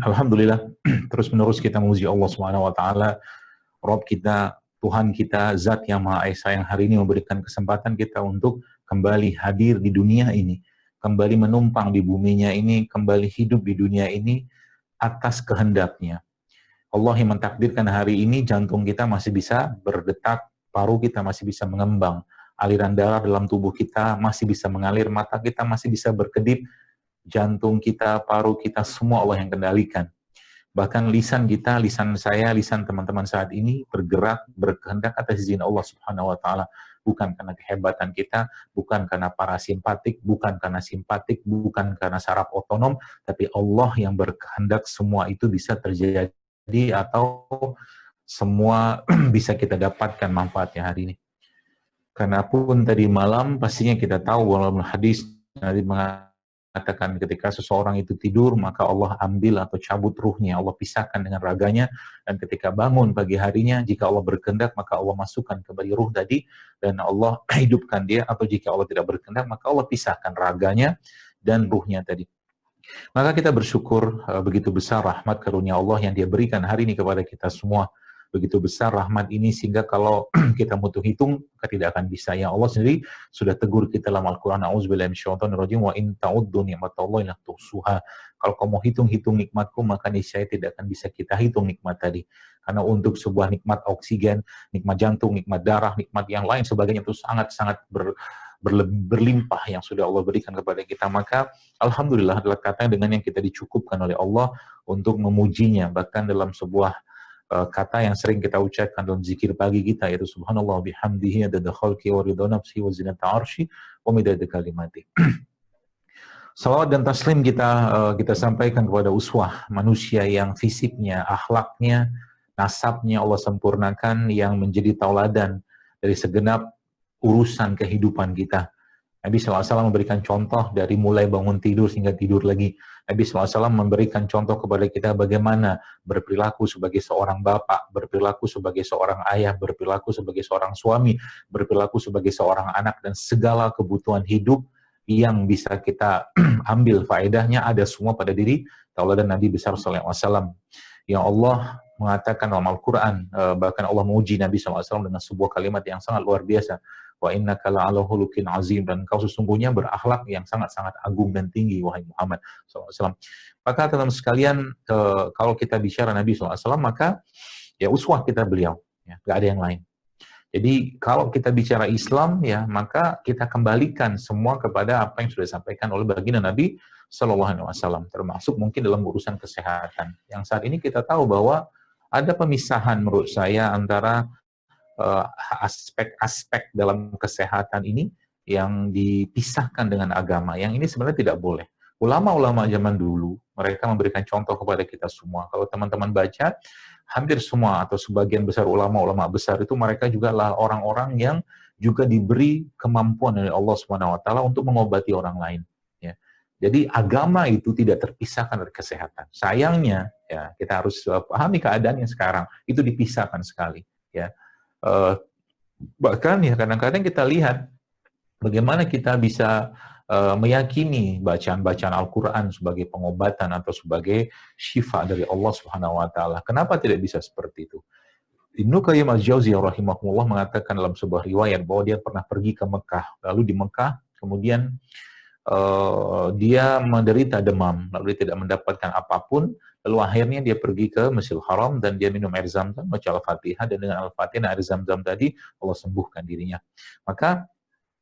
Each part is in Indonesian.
Alhamdulillah, terus-menerus kita memuji Allah Subhanahu wa taala, Rabb kita, Tuhan kita, Zat yang Maha Esa yang hari ini memberikan kesempatan kita untuk kembali hadir di dunia ini, kembali menumpang di buminya ini, kembali hidup di dunia ini atas kehendaknya. Allah yang mentakdirkan hari ini jantung kita masih bisa berdetak, paru kita masih bisa mengembang, aliran darah dalam tubuh kita masih bisa mengalir, mata kita masih bisa berkedip, jantung kita, paru kita, semua Allah yang kendalikan. Bahkan lisan kita, lisan saya, lisan teman-teman saat ini bergerak, berkehendak atas izin Allah Subhanahu wa taala, bukan karena kehebatan kita, bukan karena parasimpatik, bukan karena simpatik, bukan karena saraf otonom, tapi Allah yang berkehendak semua itu bisa terjadi atau semua bisa kita dapatkan manfaatnya hari ini. Karena pun tadi malam pastinya kita tahu dalam hadis Nabi mengatakan ketika seseorang itu tidur maka Allah ambil atau cabut ruhnya, Allah pisahkan dengan raganya, dan ketika bangun pagi harinya jika Allah berkehendak maka Allah masukkan kembali ruh tadi dan Allah hidupkan dia, atau jika Allah tidak berkehendak maka Allah pisahkan raganya dan ruhnya tadi. Maka kita bersyukur begitu besar rahmat karunia Allah yang Dia berikan hari ini kepada kita semua. Begitu besar rahmat ini sehingga kalau kita butuh hitung, maka tidak akan bisa. Ya Allah sendiri sudah tegur kita dalam Al-Quran, A'udzubillahi minasyaitonirrajim, wa in ta'uddu ni'matallahi la tuhsuha. Kalau kamu hitung-hitung nikmatku, maka niscaya tidak akan bisa kita hitung nikmat tadi. Karena untuk sebuah nikmat oksigen, nikmat jantung, nikmat darah, nikmat yang lain sebagainya itu sangat-sangat berlimpah yang sudah Allah berikan kepada kita. Maka Alhamdulillah adalah kata dengan yang kita dicukupkan oleh Allah untuk memujinya. Bahkan dalam sebuah kata yang sering kita ucapkan dalam zikir pagi kita, yaitu subhanallah bihamdihi adada khalqi wa ridha nafsi wa zinata arsy wa midada kalimati. Salawat dan taslim kita sampaikan kepada uswah manusia yang fisiknya, akhlaknya, nasabnya Allah sempurnakan, yang menjadi tauladan dari segenap urusan kehidupan kita. Nabi SAW memberikan contoh dari mulai bangun tidur hingga tidur lagi. Nabi SAW memberikan contoh kepada kita bagaimana berperilaku sebagai seorang bapak, berperilaku sebagai seorang ayah, berperilaku sebagai seorang suami, berperilaku sebagai seorang anak, dan segala kebutuhan hidup yang bisa kita ambil faedahnya ada semua pada diri tauladan Nabi besar SAW. Yang Allah mengatakan dalam Al-Quran, bahkan Allah menguji Nabi SAW dengan sebuah kalimat yang sangat luar biasa. Wa innaka la'ala khuluqin azim, dan kau sesungguhnya berakhlak yang sangat-sangat agung dan tinggi, wahai Muhammad SAW. Maka teman-teman sekalian, kalau kita bicara Nabi SAW, maka ya uswah kita beliau, ya, gak ada yang lain. Jadi kalau kita bicara Islam, ya maka kita kembalikan semua kepada apa yang sudah disampaikan oleh baginda Nabi SAW, termasuk mungkin dalam urusan kesehatan. Yang saat ini kita tahu bahwa ada pemisahan menurut saya antara aspek-aspek dalam kesehatan ini yang dipisahkan dengan agama, yang ini sebenarnya tidak boleh. Ulama-ulama zaman dulu, mereka memberikan contoh kepada kita semua. Kalau teman-teman baca, hampir semua atau sebagian besar ulama-ulama besar itu mereka juga lah orang-orang yang juga diberi kemampuan oleh Allah SWT untuk mengobati orang lain. Ya. Jadi agama itu tidak terpisahkan dari kesehatan. Sayangnya, ya kita harus pahami keadaannya sekarang, itu dipisahkan sekali. Ya. Bahkan ya kadang-kadang kita lihat bagaimana kita bisa meyakini bacaan-bacaan Al-Quran sebagai pengobatan atau sebagai syifa dari Allah Subhanahu wa taala. Kenapa tidak bisa seperti itu? Ibnu Qayyim al-Jauziyah rahimahullah mengatakan dalam sebuah riwayat bahwa dia pernah pergi ke Mekah. Lalu di Mekah kemudian dia menderita demam, lalu dia tidak mendapatkan apapun. Lalu akhirnya dia pergi ke Masjidil Haram dan dia minum air Zam-Zam, baca Al-Fatihah, dan dengan Al-Fatihah air Zam-Zam tadi Allah sembuhkan dirinya. Maka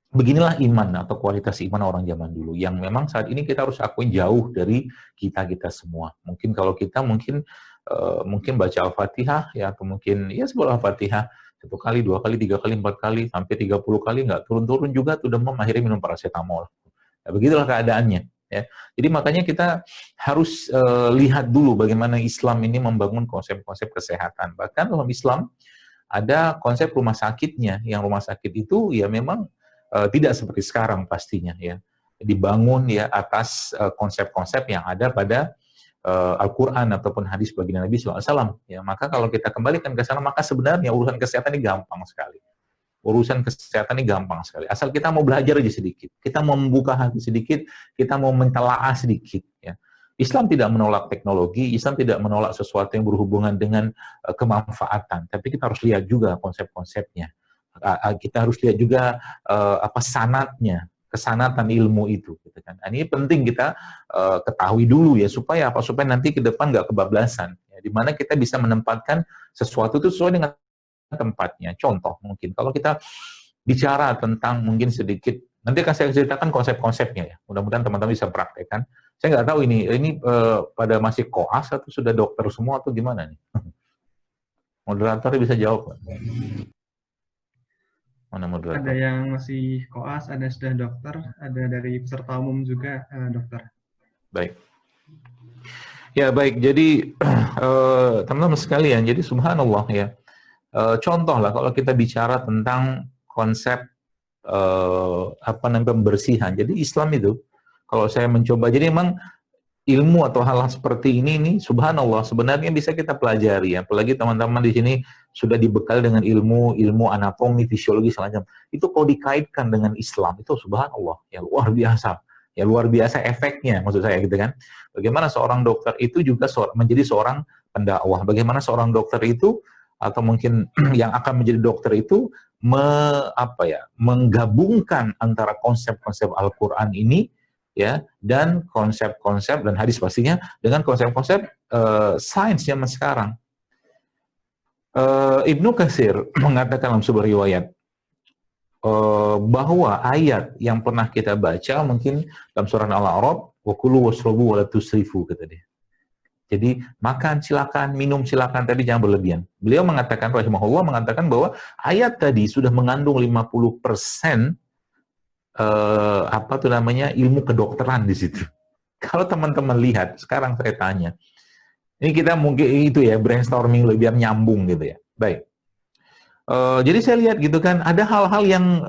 beginilah iman atau kualitas iman orang zaman dulu yang memang saat ini kita harus akuin jauh dari kita semua. Mungkin kalau kita mungkin baca Al-Fatihah ya, atau mungkin ya sebuah Al-Fatihah 1 kali, 2 kali, 3 kali, 4 kali, sampai 30 kali nggak turun-turun juga tuh demam, akhirnya minum paracetamol. Ya, begitulah keadaannya. Ya. Jadi makanya kita harus lihat dulu bagaimana Islam ini membangun konsep-konsep kesehatan. Bahkan dalam Islam ada konsep rumah sakitnya, yang rumah sakit itu ya memang tidak seperti sekarang pastinya, ya dibangun ya atas konsep-konsep yang ada pada Al-Quran ataupun hadis baginda Nabi SAW. Ya, maka kalau kita kembalikan ke sana, maka sebenarnya urusan kesehatan ini gampang sekali. Urusan kesehatan ini gampang sekali. Asal kita mau belajar aja sedikit, kita mau membuka hati sedikit, kita mau mentelaah sedikit. Ya. Islam tidak menolak teknologi, Islam tidak menolak sesuatu yang berhubungan dengan kemanfaatan, tapi kita harus lihat juga konsep-konsepnya. Kita harus lihat juga apa sanatnya, kesanatan ilmu itu, gitu kan. Nah, ini penting kita ketahui dulu ya, supaya apa? Supaya nanti ke depan nggak kebablasan. Ya, di mana kita bisa menempatkan sesuatu itu sesuai dengan tempatnya. Contoh mungkin kalau kita bicara tentang mungkin sedikit, nanti akan saya ceritakan konsep-konsepnya ya. Mudah-mudahan teman-teman bisa praktekkan. Saya nggak tahu ini pada masih koas atau sudah dokter semua atau gimana nih? Moderatornya bisa jawab. Mana moderator? Ada yang masih koas, ada sudah dokter, ada dari peserta umum juga dokter. Baik. Ya baik, jadi teman-teman sekalian, jadi subhanallah ya. Contoh lah kalau kita bicara tentang konsep apa namanya pembersihan. Jadi Islam itu kalau saya mencoba, jadi memang ilmu atau hal-hal seperti ini subhanallah sebenarnya bisa kita pelajari ya. Apalagi teman-teman di sini sudah dibekal dengan ilmu anatomi, fisiologi semacam. Itu kalau dikaitkan dengan Islam itu subhanallah ya luar biasa. Ya luar biasa efeknya maksud saya gitu kan. Bagaimana seorang dokter itu juga menjadi seorang pendakwah. Bagaimana seorang dokter itu atau mungkin yang akan menjadi dokter itu menggabungkan antara konsep-konsep Al-Qur'an ini ya dan konsep-konsep dan hadis pastinya dengan konsep-konsep sains zaman sekarang. Ibnu Katsir mengatakan dalam sebuah riwayat bahwa ayat yang pernah kita baca mungkin dalam surah Al-A'raf, wa kulu washrabu wa la tusrifu, kata dia. Jadi makan silakan, minum silakan, tapi jangan berlebihan. Beliau mengatakan rahimahullah mengatakan bahwa ayat tadi sudah mengandung 50% ilmu kedokteran di situ. Kalau teman-teman lihat, sekarang saya tanya, ini kita mungkin itu ya brainstorming biar nyambung gitu ya. Baik. Jadi saya lihat gitu kan, ada hal-hal yang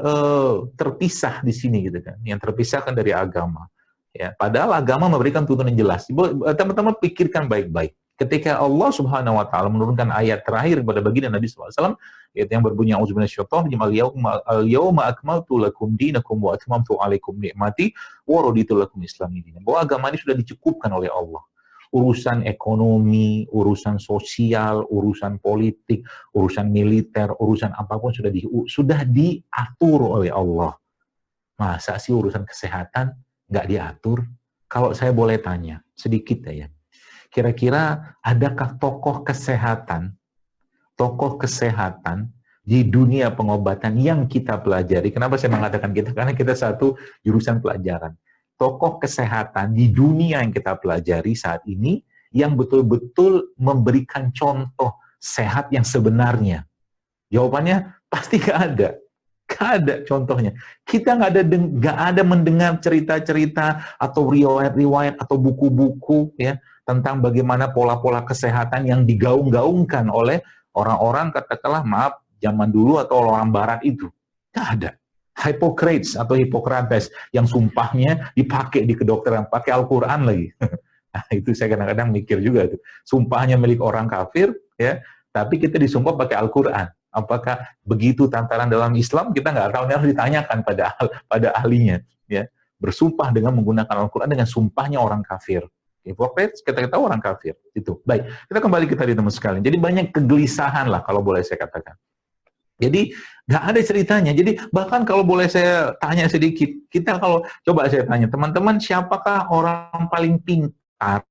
terpisah di sini gitu kan, yang terpisahkan dari agama. Ya, padahal agama memberikan tuntunan jelas. Teman-teman pikirkan baik-baik. Ketika Allah Subhanahu wa taala menurunkan ayat terakhir kepada baginda Nabi SAW, yaitu yang berbunyi auzubillahi minasyaitonir rajim, al-yauma akmaltu lakum dinakum wa atmamtu 'alaikum ni'mati wa raditu lakum Islam dinan. Bahwa agama ini sudah dicukupkan oleh Allah. Urusan ekonomi, urusan sosial, urusan politik, urusan militer, urusan apapun sudah diatur oleh Allah. Masa sih urusan kesehatan nggak diatur? Kalau saya boleh tanya sedikit ya. Kira-kira adakah tokoh kesehatan di dunia pengobatan yang kita pelajari? Kenapa saya mengatakan kita? Karena kita satu jurusan pelajaran. Tokoh kesehatan di dunia yang kita pelajari saat ini yang betul-betul memberikan contoh sehat yang sebenarnya. Jawabannya pasti nggak ada. Nggak ada contohnya. Kita nggak ada mendengar cerita-cerita atau riwayat-riwayat atau buku-buku ya tentang bagaimana pola-pola kesehatan yang digaung-gaungkan oleh orang-orang katakanlah maaf zaman dulu atau orang barat itu. Nggak ada. Hippocrates atau Hippocrates yang sumpahnya dipakai di kedokteran, pakai Al-Quran lagi. Nah, itu saya kadang-kadang mikir juga tuh. Sumpahnya milik orang kafir ya, tapi kita disumpah pakai Al-Quran. Apakah begitu tantaran dalam Islam? Kita nggak tahu, harus ditanyakan pada ahlinya ya. Bersumpah dengan menggunakan Al-Quran dengan sumpahnya orang kafir. Hippocrates kita tahu orang kafir itu. Baik, kita kembali ke tadi teman sekalian. Jadi banyak kegelisahan lah kalau boleh saya katakan. Jadi nggak ada ceritanya. Jadi bahkan kalau boleh saya tanya sedikit, kita kalau coba saya tanya teman-teman, siapakah orang paling pintar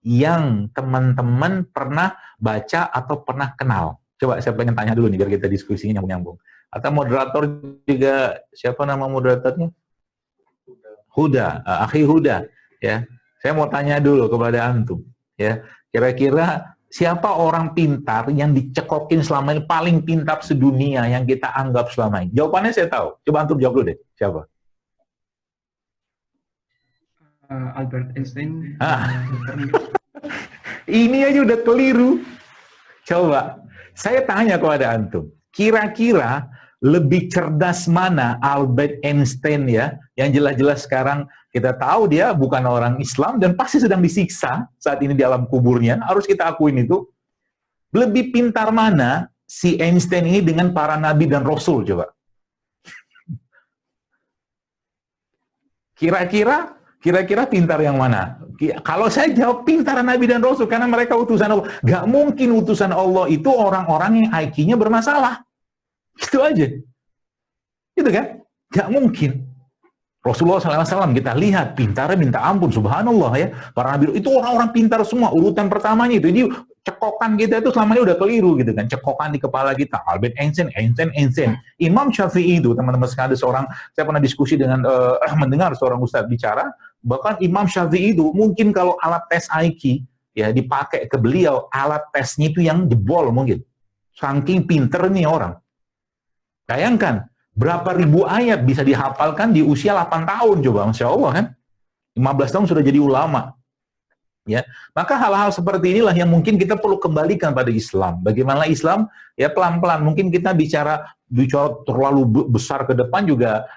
yang teman-teman pernah baca atau pernah kenal? Coba saya pengen tanya dulu nih biar kita diskusinya nyambung-nyambung. Atau moderator juga, siapa nama moderatornya? Huda, Akhi Huda ya. Saya mau tanya dulu kepada antum, ya. Kira-kira siapa orang pintar yang dicekokin selama ini paling pintar sedunia yang kita anggap selama ini? Jawabannya saya tahu. Coba antum jawab dulu deh. Siapa? Albert Einstein. Ini aja udah keliru. Coba, saya tanya kepada antum. Kira-kira lebih cerdas mana Albert Einstein ya? Yang jelas-jelas sekarang kita tahu dia bukan orang Islam dan pasti sedang disiksa saat ini di alam kuburnya. Harus kita akuin itu. Lebih pintar mana si Einstein ini dengan para nabi dan rasul coba? Kira-kira Kira-kira pintar yang mana? Kalau saya jawab pintar Nabi dan Rasul, karena mereka utusan Allah. Gak mungkin utusan Allah itu orang-orang yang IQ-nya bermasalah. Itu aja. Gitu kan? Gak mungkin. Rasulullah SAW kita lihat, pintarnya minta ampun, subhanallah ya. Para Nabi itu orang-orang pintar semua, urutan pertamanya itu. Jadi cekokan kita itu selama ini udah keliru gitu kan. Cekokan di kepala kita, Albert Einstein. Imam Syafi'i itu, teman-teman sekalian, saya pernah diskusi dengan, mendengar seorang ustadz bicara, bahkan Imam Syafi'i itu mungkin kalau alat tes IQ ya dipakai ke beliau, alat tesnya itu yang jebol mungkin. Saking pinter nih orang. Bayangkan, berapa ribu ayat bisa dihafalkan di usia 8 tahun coba, Masya Allah kan. 15 tahun sudah jadi ulama. Ya, maka hal-hal seperti inilah yang mungkin kita perlu kembalikan pada Islam. Bagaimana Islam? Ya pelan-pelan. Mungkin kita bicara terlalu besar ke depan juga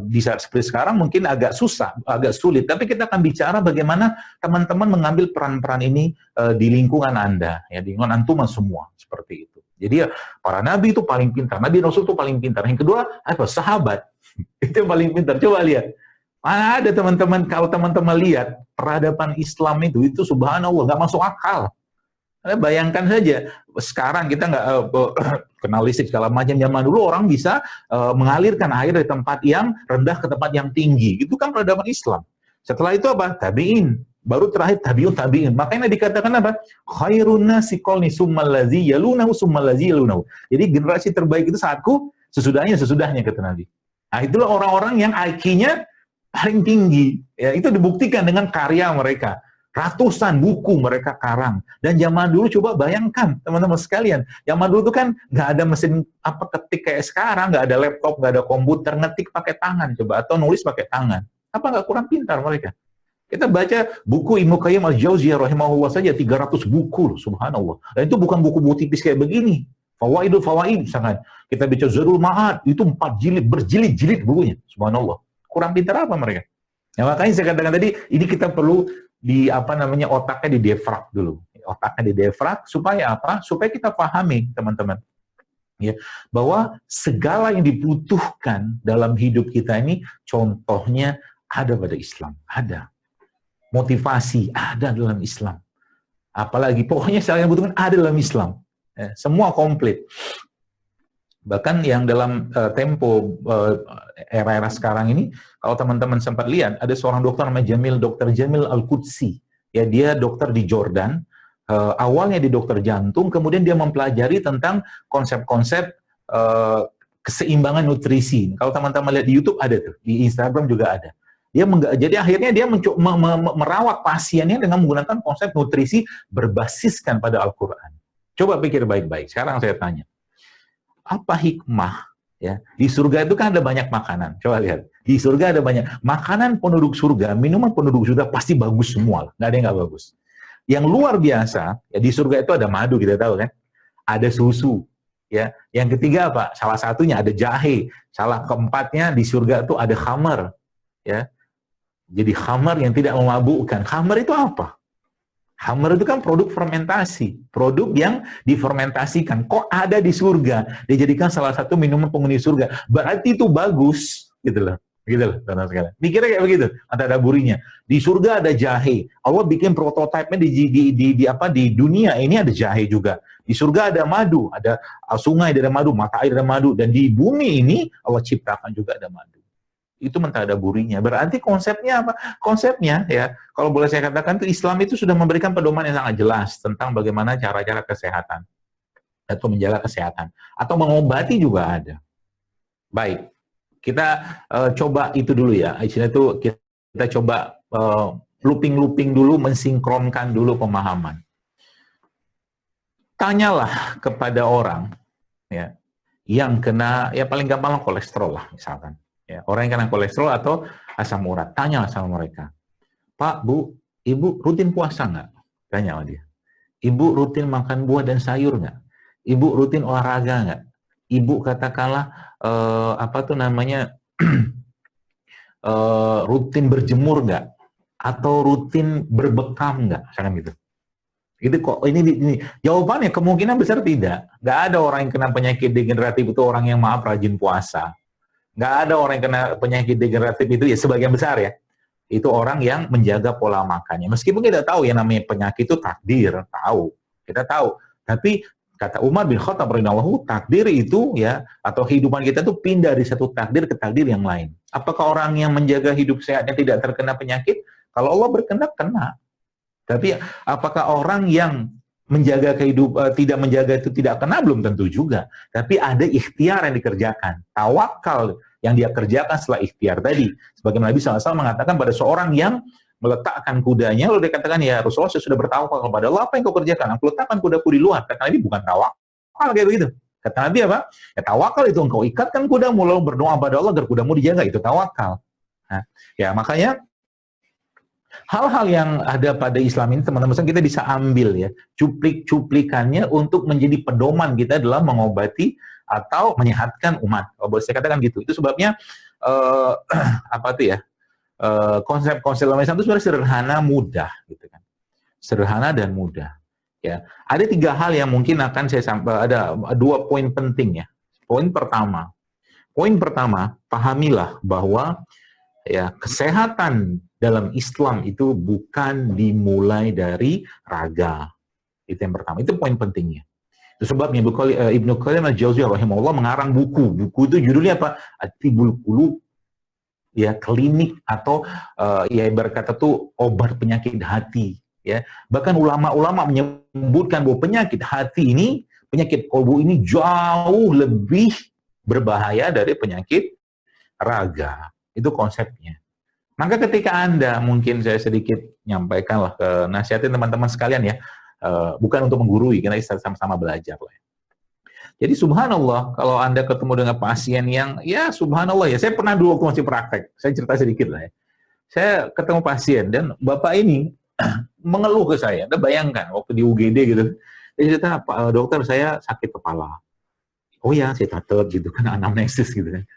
di saat seperti sekarang mungkin agak susah, agak sulit. Tapi kita akan bicara bagaimana teman-teman mengambil peran-peran ini di lingkungan Anda, ya di lingkungan antum semua seperti itu. Jadi ya, para nabi itu paling pintar, nabi Rasul itu paling pintar. Yang kedua apa? Sahabat. Itu yang paling pintar. Coba lihat. Mana ada teman-teman, kalau teman-teman lihat peradaban Islam itu subhanallah, nggak masuk akal. Bayangkan saja, sekarang kita nggak kenal listrik segala macam, zaman dulu orang bisa mengalirkan air dari tempat yang rendah ke tempat yang tinggi. Itu kan peradaban Islam. Setelah itu apa? Tabi'in. Baru terakhir tabi'in. Makanya dikatakan apa? Khairun nasi qalni summal ladzi yalunahu summal ladzi yalunahu. Jadi generasi terbaik itu saatku, sesudahnya kata Nabi. Nah, itulah orang-orang yang IQ-nya paling tinggi. Ya, itu dibuktikan dengan karya mereka. Ratusan buku mereka karang. Dan zaman dulu coba bayangkan, teman-teman sekalian. Zaman dulu itu kan nggak ada mesin ketik kayak sekarang, nggak ada laptop, nggak ada komputer, ngetik pakai tangan coba, atau nulis pakai tangan. Apa nggak kurang pintar mereka? Kita baca buku Ibnu Qayyim al-Jauziyah rahimahullah saja 300 buku, subhanallah. Dan itu bukan buku-buku tipis kayak begini. Fawaidul Fawaid, misalkan. Kita baca Zadul Ma'ad, itu 4 jilid, berjilid-jilid bukunya, subhanallah. Kurang pintar apa mereka? Ya, makanya saya katakan tadi, ini kita perlu otaknya didefrag dulu. Otaknya didefrag supaya apa? Supaya kita pahami, teman-teman. Ya, bahwa segala yang dibutuhkan dalam hidup kita ini, contohnya ada pada Islam. Ada. Motivasi ada dalam Islam. Apalagi, pokoknya segala yang dibutuhkan ada dalam Islam. Ya, semua komplit. Bahkan yang dalam tempo era-era sekarang ini, kalau teman-teman sempat lihat, ada seorang dokter namanya Dr. Jamil Al-Qudsi. Ya, dia dokter di Jordan. Awalnya di dokter jantung, kemudian dia mempelajari tentang konsep-konsep keseimbangan nutrisi. Kalau teman-teman lihat di YouTube ada tuh, di Instagram juga ada. Jadi akhirnya dia merawat pasiennya dengan menggunakan konsep nutrisi berbasiskan pada Al-Quran. Coba pikir baik-baik. Sekarang saya tanya, apa hikmah? Ya, di surga itu kan ada banyak makanan. Coba lihat, di surga ada banyak makanan penduduk surga, minuman penduduk surga pasti bagus semua, nggak ada yang nggak bagus. Yang luar biasa, ya di surga itu ada madu, kita tahu kan, ada susu. Ya, yang ketiga apa? Salah satunya ada jahe. Salah keempatnya di surga itu ada khamar. Ya, jadi khamar yang tidak memabukkan. Khamar itu apa? Khamar itu kan produk fermentasi, produk yang difermentasikan. Kok ada di surga? Dijadikan salah satu minuman penghuni surga. Berarti itu bagus, gitu loh. Gitu loh, teman-teman sekalian. Pikirnya kayak begitu, ada burinya. Di surga ada jahe. Allah bikin prototipenya di dunia ini ada jahe juga. Di surga ada madu, ada sungai ada madu, mata air ada madu, dan di bumi ini Allah ciptakan juga ada madu. Itu mentadaburinya. Berarti konsepnya apa? Konsepnya ya, kalau boleh saya katakan, itu Islam itu sudah memberikan pedoman yang sangat jelas tentang bagaimana cara-cara kesehatan atau menjaga kesehatan atau mengobati juga ada. Baik, kita coba itu dulu ya. Istilah itu kita coba looping dulu, mensinkronkan dulu pemahaman. Tanyalah kepada orang ya yang kena, ya paling gampang kolesterol lah misalkan. Ya, orang yang kena kolesterol atau asam urat, tanyalah sama mereka. Pak, Bu, Ibu rutin puasa nggak? Tanya sama dia. Ibu rutin makan buah dan sayur nggak? Ibu rutin olahraga nggak? Ibu katakanlah rutin berjemur nggak? Atau rutin berbekam nggak? Misalkan gitu. Itu kok ini jawabannya kemungkinan besar tidak. Nggak ada orang yang kena penyakit degeneratif itu orang yang rajin puasa. Nggak ada orang yang kena penyakit degeneratif itu ya sebagian besar ya. Itu orang yang menjaga pola makannya. Meskipun kita tahu ya namanya penyakit itu takdir, tahu. Kita tahu. Tapi kata Umar bin Khattab radhiyallahu, takdir itu ya, atau kehidupan kita itu pindah dari satu takdir ke takdir yang lain. Apakah orang yang menjaga hidup sehatnya tidak terkena penyakit? Kalau Allah berkehendak, kena. Tapi apakah orang yang menjaga tidak menjaga itu tidak kena? Belum tentu juga. Tapi ada ikhtiar yang dikerjakan. Tawakal yang dia kerjakan setelah ikhtiar tadi. Sebagaimana Nabi SAW mengatakan pada seorang yang meletakkan kudanya, lalu dia katakan, ya Rasulullah, saya sudah bertawakal kepada Allah, apa yang kau kerjakan? Aku letakkan kudaku di luar. Kata Nabi, bukan tawakal kayak begitu. Kata Nabi apa? Ya tawakal itu engkau ikatkan kudamu, lalu berdoa pada Allah agar kudamu dijaga. Itu tawakal. Nah, ya makanya hal-hal yang ada pada Islam ini, teman-teman, kita bisa ambil ya, cuplik-cuplikannya untuk menjadi pedoman kita dalam mengobati atau menyehatkan umat. Oh, boleh saya katakan gitu. Itu sebabnya apa tuh ya? Konsep-konsep Islam itu sebenarnya sederhana, mudah, gitu kan. Sederhana dan mudah. Ya, ada 3 hal yang mungkin akan saya sampaikan. Ada 2 poin penting ya. Poin pertama, pahamilah bahwa ya kesehatan dalam Islam itu bukan dimulai dari raga. Itu yang pertama. Itu poin pentingnya. Itu sebabnya Ibnu Qayyim al-Jauziyah rahimahullah mengarang buku. Buku itu judulnya apa? At-Tibbul Qulub. Ya, klinik atau ya berkata tuh obat penyakit hati. Ya, bahkan ulama-ulama menyebutkan bahwa penyakit hati ini, penyakit kolbu ini jauh lebih berbahaya dari penyakit raga. Itu konsepnya. Maka ketika Anda, mungkin saya sedikit nyampaikanlah ke nasihatin teman-teman sekalian ya, bukan untuk menggurui, karena kita sama-sama belajar lah. Jadi subhanallah, kalau Anda ketemu dengan pasien yang, ya subhanallah ya, saya pernah dulu waktu masih praktek, saya cerita sedikit lah ya. Saya ketemu pasien, dan bapak ini mengeluh ke saya. Anda bayangkan, waktu di UGD gitu, dia cerita, Pak dokter, saya sakit kepala. Oh ya, saya catat gitu kan, anamnesis gitu kan.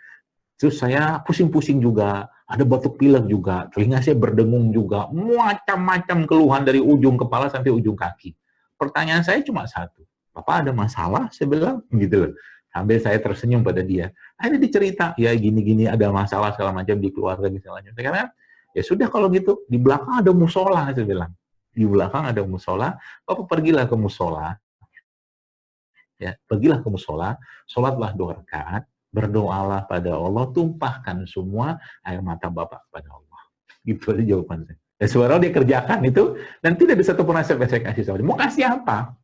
Terus saya pusing-pusing juga, ada batuk pilek juga, telinga saya berdengung juga, macam-macam keluhan dari ujung kepala sampai ujung kaki. Pertanyaan saya cuma satu, Bapak ada masalah? Saya bilang gitu loh. Sambil saya tersenyum pada dia. Akhirnya dicerita, ya gini-gini ada masalah segala macam di keluarga misalnya. Karena ya sudah kalau gitu, di belakang ada musola, saya bilang. Di belakang ada musola, Bapak pergilah ke musola. Ya, pergilah ke musola, sholatlah 2 rakaat, berdoalah pada Allah, tumpahkan semua air mata Bapak kepada Allah. Gitu aja jawaban saya. Ya, sebenarnya dia kerjakan itu, dan tidak ada satu pun resep yang saya kasih sama dia. Mau kasih apa?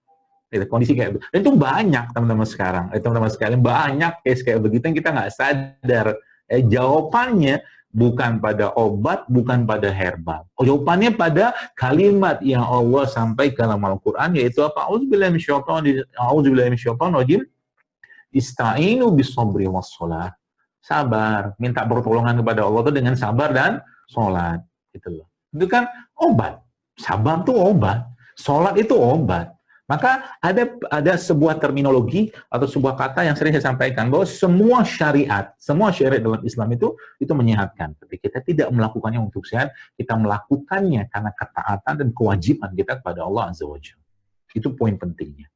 Kondisi kayak itu. Dan itu banyak teman-teman sekarang. Teman-teman sekalian, banyak case kayak begitu yang kita nggak sadar. Jawabannya bukan pada obat, bukan pada herbal. Jawabannya pada kalimat yang Allah sampaikan dalam Al-Quran, yaitu apa? A'udzubillahi minasyaitonir rajim. Ista'inu bis-sabri was-shalah. Sabar, minta pertolongan kepada Allah itu dengan sabar dan sholat. Gitu loh. Itu kan obat. Sabar itu obat. Sholat itu obat. Maka ada sebuah terminologi atau sebuah kata yang sering saya sampaikan, bahwa semua syariat dalam Islam itu menyehatkan. Tapi kita tidak melakukannya untuk sehat, kita melakukannya karena ketaatan dan kewajiban kita kepada Allah Azza wa Jalla. Itu poin pentingnya.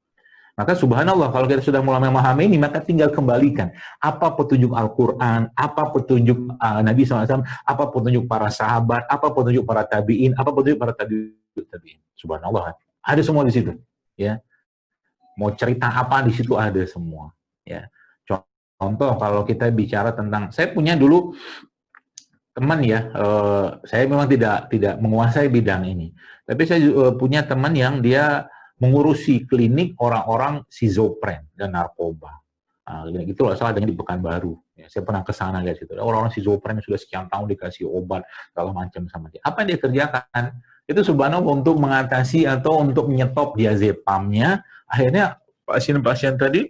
Maka subhanallah, kalau kita sudah mulai memahami ini, maka tinggal kembalikan. Apa petunjuk Al-Quran, apa petunjuk Nabi SAW, apa petunjuk para sahabat, apa petunjuk para tabi'in, apa petunjuk para tabi'in. Subhanallah, ada semua di situ. Ya, mau cerita apa di situ ada semua. Ya, contoh kalau kita bicara tentang, saya punya dulu teman ya, saya memang tidak menguasai bidang ini, tapi saya punya teman yang dia mengurusi klinik orang-orang schizopren dan narkoba. Itu loh, salah dengan di Pekanbaru. Ya, saya pernah ke sana lihat situ. Orang-orang schizopren yang sudah sekian tahun dikasih obat segala macam sama dia. Apa yang dia kerjakan? Itu subhanallah untuk mengatasi atau untuk menyetop diazepamnya. Akhirnya pasien-pasien tadi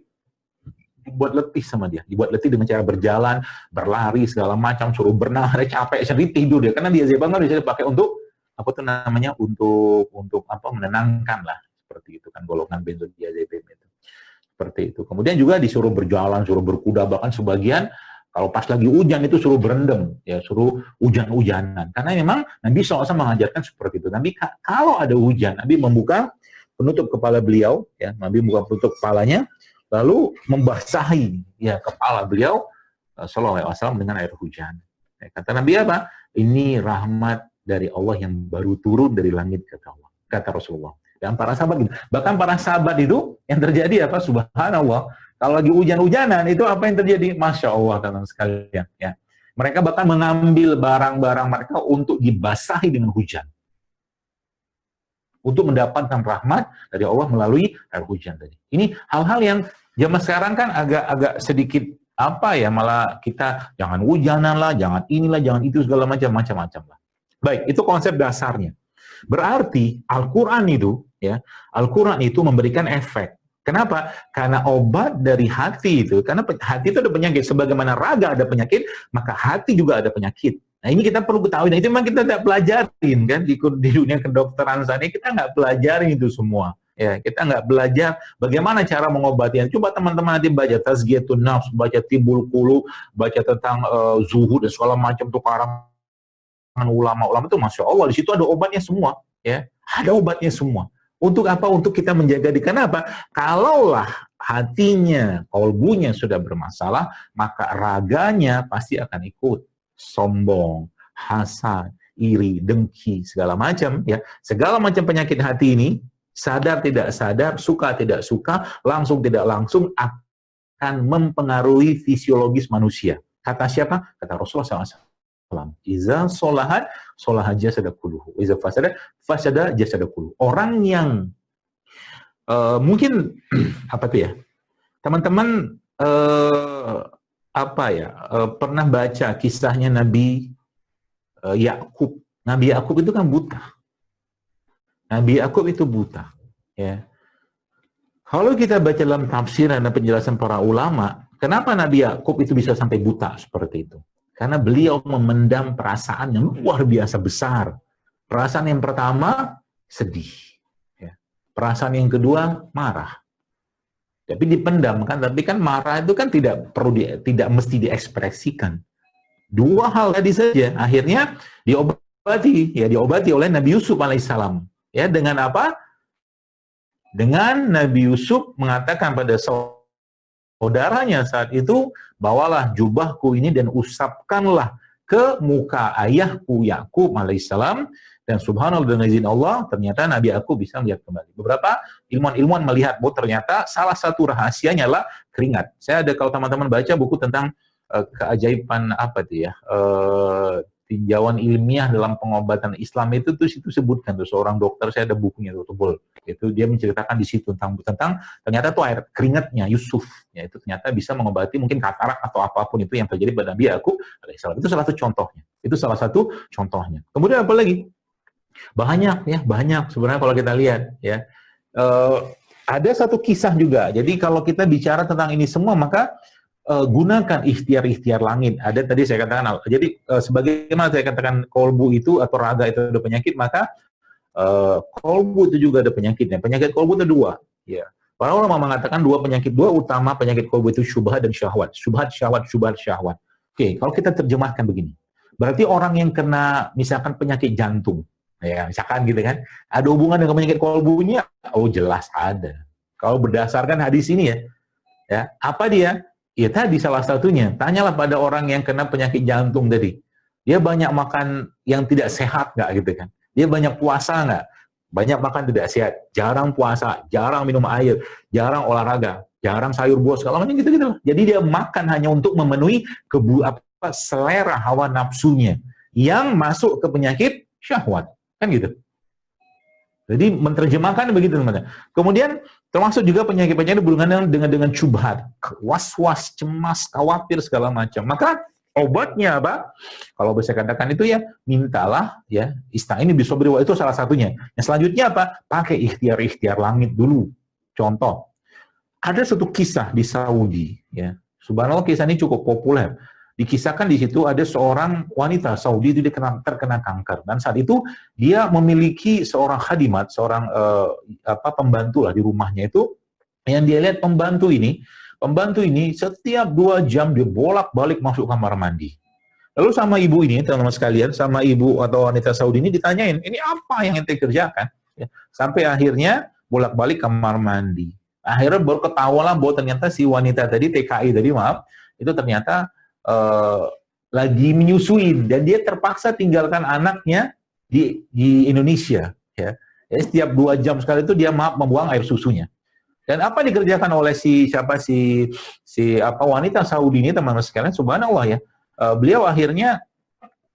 dibuat letih sama dia. Dibuat letih dengan cara berjalan, berlari, segala macam, suruh berenang, capek, sendiri tidur dia. Karena diazepam kan bisa dipakai untuk, apa tuh namanya, untuk apa, menenangkan lah. Seperti itu kan, golongan benzodiazepam itu. Seperti itu. Kemudian juga disuruh berjalan, suruh berkuda, bahkan sebagian kalau pas lagi hujan itu suruh berendam, ya suruh hujan-hujanan. Karena memang Nabi SAW mengajarkan seperti itu. Nabi kalau ada hujan, Nabi membuka penutup kepala beliau, ya Nabi membuka penutup kepalanya, lalu membasahi ya kepala beliau Sallallahu Alaihi Wasallam dengan air hujan. Ya, kata Nabi apa? Ini rahmat dari Allah yang baru turun dari langit, kata Allah, kata Rasulullah. Dan para sahabat gitu. Bahkan para sahabat itu yang terjadi apa? Subhanallah. Kalau lagi hujan-hujanan itu apa yang terjadi? Masya Allah, teman-teman sekalian. Ya. Mereka bahkan mengambil barang-barang mereka untuk dibasahi dengan hujan. Untuk mendapatkan rahmat dari Allah melalui air hujan tadi. Ini hal-hal yang zaman sekarang kan agak sedikit apa ya, malah kita jangan hujanan lah, jangan inilah, jangan itu, segala macam-macam lah. Baik, itu konsep dasarnya. Berarti Al-Quran itu, ya, Al-Quran itu memberikan efek. Kenapa? Karena obat dari hati itu, karena hati itu ada penyakit, sebagaimana raga ada penyakit, maka hati juga ada penyakit. Nah ini kita perlu ketahui, nah itu memang kita tidak pelajarin kan, di dunia kedokteran saat ini kita nggak pelajarin itu semua. Ya, kita nggak belajar bagaimana cara mengobatinya. Coba teman-teman nanti baca Tazkiyatun Nafs, baca Timbul Qulub, baca tentang zuhud dan segala macam tuh karangan ulama-ulama itu, Masya Allah, di situ ada obatnya semua. Ya, ada obatnya semua. Untuk apa? Untuk kita menjaga di kenapa? Kalaulah hatinya, kolbunya sudah bermasalah, maka raganya pasti akan ikut. Sombong, hasad, iri, dengki, segala macam. Ya, segala macam penyakit hati ini, sadar tidak sadar, suka tidak suka, langsung tidak langsung, akan mempengaruhi fisiologis manusia. Kata siapa? Kata Rasulullah SAW. Iza solahat, solahat jasada kuluhu. Iza fasada, fasada jasada kuluhu. Orang yang mungkin apa tuh ya, teman-teman pernah baca kisahnya Nabi Yakub. Nabi Yakub itu kan buta. Nabi Yakub itu buta. Ya. Kalau kita baca dalam tafsir dan penjelasan para ulama, kenapa Nabi Yakub itu bisa sampai buta seperti itu? Karena beliau memendam perasaan yang luar biasa besar. Perasaan yang pertama, sedih. Ya. Perasaan yang kedua, marah. Tapi dipendam kan, tapi kan marah itu kan tidak mesti diekspresikan. Dua hal tadi saja, akhirnya diobati oleh Nabi Yusuf alaihissalam. Ya, dengan apa? Dengan Nabi Yusuf mengatakan pada saudaranya saat itu, bawalah jubahku ini dan usapkanlah ke muka ayahku Yakub alaihissalam, dan subhanallah dengan izin Allah ternyata Nabi Yakub bisa melihat kembali. Beberapa ilmuwan melihat bahwa ternyata salah satu rahasianya adalah keringat. Saya ada, kalau teman-teman baca buku tentang keajaiban apa itu ya, tinjauan ilmiah dalam pengobatan Islam itu tuh situ sebutkan tuh seorang dokter, saya ada bukunya tuh tebal. Itu dia menceritakan di situ tentang ternyata tuh air keringatnya Yusuf ya itu ternyata bisa mengobati mungkin katarak atau apapun itu yang terjadi pada Nabi Yakub alaihissalam. Itu salah satu contohnya. Itu salah satu contohnya. Kemudian apa lagi? Banyak sebenarnya kalau kita lihat ya. Ada satu kisah juga. Jadi kalau kita bicara tentang ini semua maka gunakan ikhtiar-ikhtiar langit. Ada tadi saya katakan, jadi sebagaimana saya katakan kolbu itu atau raga itu ada penyakit, maka kolbu itu juga ada penyakitnya. Penyakit kolbu itu dua. Ya. Para ulama mengatakan dua utama penyakit kolbu itu syubhat dan syahwat. Syubhat, syahwat. Oke, kalau kita terjemahkan begini. Berarti orang yang kena misalkan penyakit jantung, ya misalkan gitu kan, ada hubungan dengan penyakit kolbunya? Oh jelas ada. Kalau berdasarkan hadis ini ya apa dia? Ya tadi salah satunya, tanyalah pada orang yang kena penyakit jantung tadi. Dia banyak makan yang tidak sehat nggak gitu kan? Dia banyak puasa nggak? Banyak makan tidak sehat, jarang puasa, jarang minum air, jarang olahraga, jarang sayur buah segala macam gitu-gitu. Jadi dia makan hanya untuk memenuhi selera hawa nafsunya yang masuk ke penyakit syahwat, kan gitu. Jadi menerjemahkan begitu teman-teman. Kemudian termasuk juga penyakit-penyakit berhubungan dengan syubhat, was-was, cemas, khawatir segala macam. Maka obatnya apa? Kalau bisa katakan itu ya mintalah ya ista'inu bisabri, itu salah satunya. Yang selanjutnya apa? Pakai ikhtiar-ikhtiar langit dulu. Contoh, ada satu kisah di Saudi ya. Subhanallah kisah ini cukup populer. Dikisahkan di situ ada seorang wanita Saudi itu terkena kanker, dan saat itu dia memiliki seorang khadimat, seorang pembantu lah di rumahnya itu, yang dia lihat pembantu ini setiap 2 jam dia bolak-balik masuk kamar mandi. Lalu sama ibu ini, teman-teman sekalian, sama ibu atau wanita Saudi ini ditanyain, ini apa yang ente kerjakan? Ya, sampai akhirnya bolak-balik kamar mandi. Akhirnya baru ketahuan bahwa ternyata si wanita tadi, TKI tadi itu ternyata lagi menyusuin, dan dia terpaksa tinggalkan anaknya di Indonesia, ya. Jadi setiap 2 jam sekali itu dia membuang air susunya. Dan apa dikerjakan oleh si wanita Saudi ini, teman-teman sekalian, subhanallah ya. Beliau akhirnya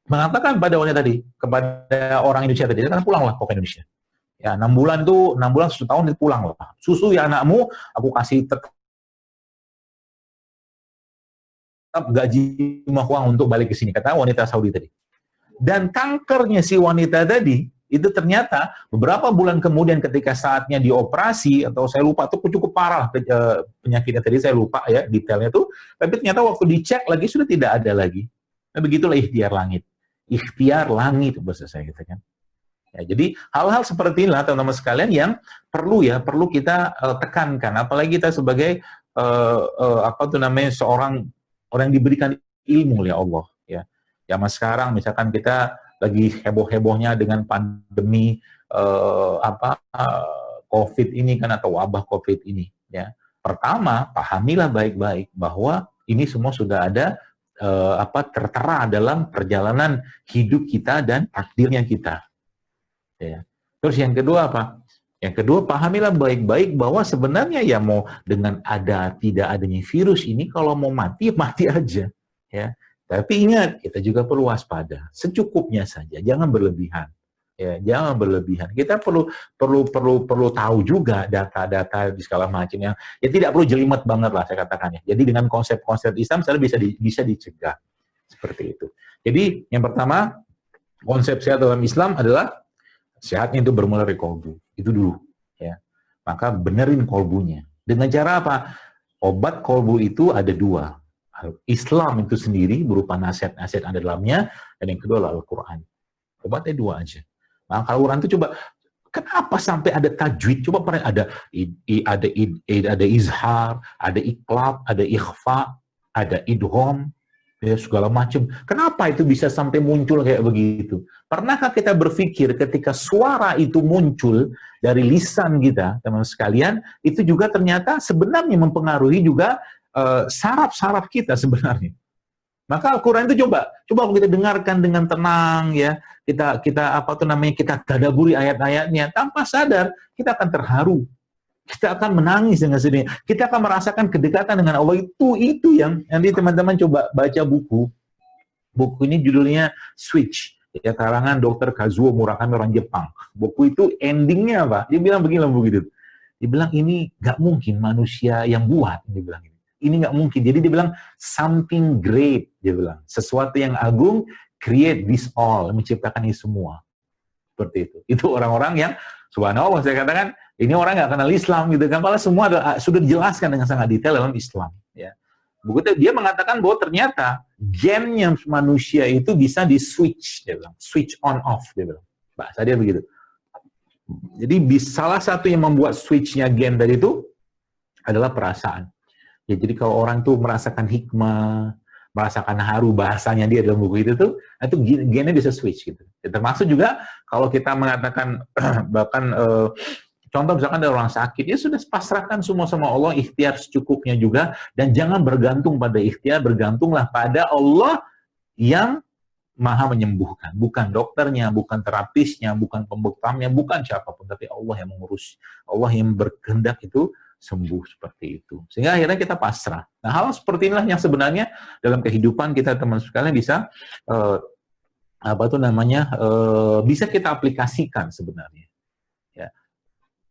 mengatakan pada wanita tadi, kepada orang Indonesia tadi, kan pulanglah kok ke Indonesia. Ya, 6 bulan, 1 tahun itu pulang lah. Susu ya anakmu, aku kasih tetap gaji uang untuk balik ke sini, kata wanita Saudi tadi. Dan kankernya si wanita tadi, itu ternyata beberapa bulan kemudian ketika saatnya dioperasi, atau saya lupa, itu cukup parah penyakitnya tadi, saya lupa ya detailnya tuh, tapi ternyata waktu dicek lagi sudah tidak ada lagi. Nah, begitulah ikhtiar langit. Ikhtiar langit, bahasa saya gitu kan. Ya, jadi hal-hal seperti inilah teman-teman sekalian yang perlu kita tekankan, apalagi kita sebagai seorang orang yang diberikan ilmu oleh Allah ya. Zaman sekarang misalkan kita lagi heboh-hebohnya dengan pandemi COVID ini kan, atau wabah COVID ini ya. Pertama, pahamilah baik-baik bahwa ini semua sudah ada tertera dalam perjalanan hidup kita dan takdirnya kita. Ya. Terus yang kedua apa? Yang kedua, pahamilah baik-baik bahwa sebenarnya ya mau dengan tidak adanya virus ini, kalau mau mati, mati aja. Ya. Tapi ingat, kita juga perlu waspada. Secukupnya saja, jangan berlebihan. Ya, jangan berlebihan. Kita perlu tahu juga data-data di segala macamnya. Ya tidak perlu jelimet banget lah saya katakan ya. Jadi dengan konsep-konsep Islam saya bisa dicegah seperti itu. Jadi yang pertama, konsep sehat dalam Islam adalah sehatnya itu bermula dari kolbu. Itu dulu. Ya. Maka benerin kolbunya. Dengan cara apa? Obat kolbu itu ada 2. Islam itu sendiri berupa nasihat-nasihat ada dalamnya, dan yang kedua adalah Al-Quran. Obatnya 2 aja. Maka Al-Quran itu coba, kenapa sampai ada tajwid? Coba pernah ada izhar, ada iqlab, ada ikhfa, ada idgham, ya, segala macam. Kenapa itu bisa sampai muncul kayak begitu? Pernahkah kita berpikir ketika suara itu muncul dari lisan kita, teman sekalian, itu juga ternyata sebenarnya mempengaruhi juga saraf-saraf kita sebenarnya. Maka Al-Quran itu coba kita dengarkan dengan tenang ya. Kita tadaburi ayat-ayatnya, tanpa sadar kita akan terharu. Kita akan menangis dengan sedih. Kita akan merasakan kedekatan dengan Allah. Itu yang nanti teman-teman coba baca buku. Buku ini judulnya Switch, ya, karangan Dr. Kazuo Murakami, orang Jepang. Buku itu endingnya apa? Dia bilang begini begitu. Dia bilang ini nggak mungkin manusia yang buat. Dia bilang ini nggak mungkin. Jadi dia bilang something great. Dia bilang sesuatu yang agung create this all, menciptakan ini semua. Seperti itu. Itu orang-orang yang subhanallah saya katakan ini orang nggak kenal Islam gitu kan. Padahal semua sudah dijelaskan dengan sangat detail dalam Islam. Ya. Begitu dia mengatakan bahwa ternyata gennya manusia itu bisa di switch, dia bilang, switch on off, dia bilang. Bahasa dia begitu. Jadi salah satu yang membuat switchnya gen tadi itu adalah perasaan. Ya, jadi kalau orang tuh merasakan hikmah, merasakan haru, bahasanya dia dalam buku itu gennya bisa switch gitu. Ya, termasuk juga kalau kita mengatakan bahkan contoh misalkan ada orang sakit, ya sudah pasrahkan semua sama Allah, ikhtiar secukupnya juga, dan jangan bergantung pada ikhtiar, bergantunglah pada Allah yang maha menyembuhkan. Bukan dokternya, bukan terapisnya, bukan pembekamnya, bukan siapapun, tapi Allah yang mengurus. Allah yang berkehendak itu sembuh seperti itu. Sehingga akhirnya kita pasrah. Nah, hal seperti inilah yang sebenarnya dalam kehidupan kita teman sekalian bisa bisa kita aplikasikan sebenarnya. Ya.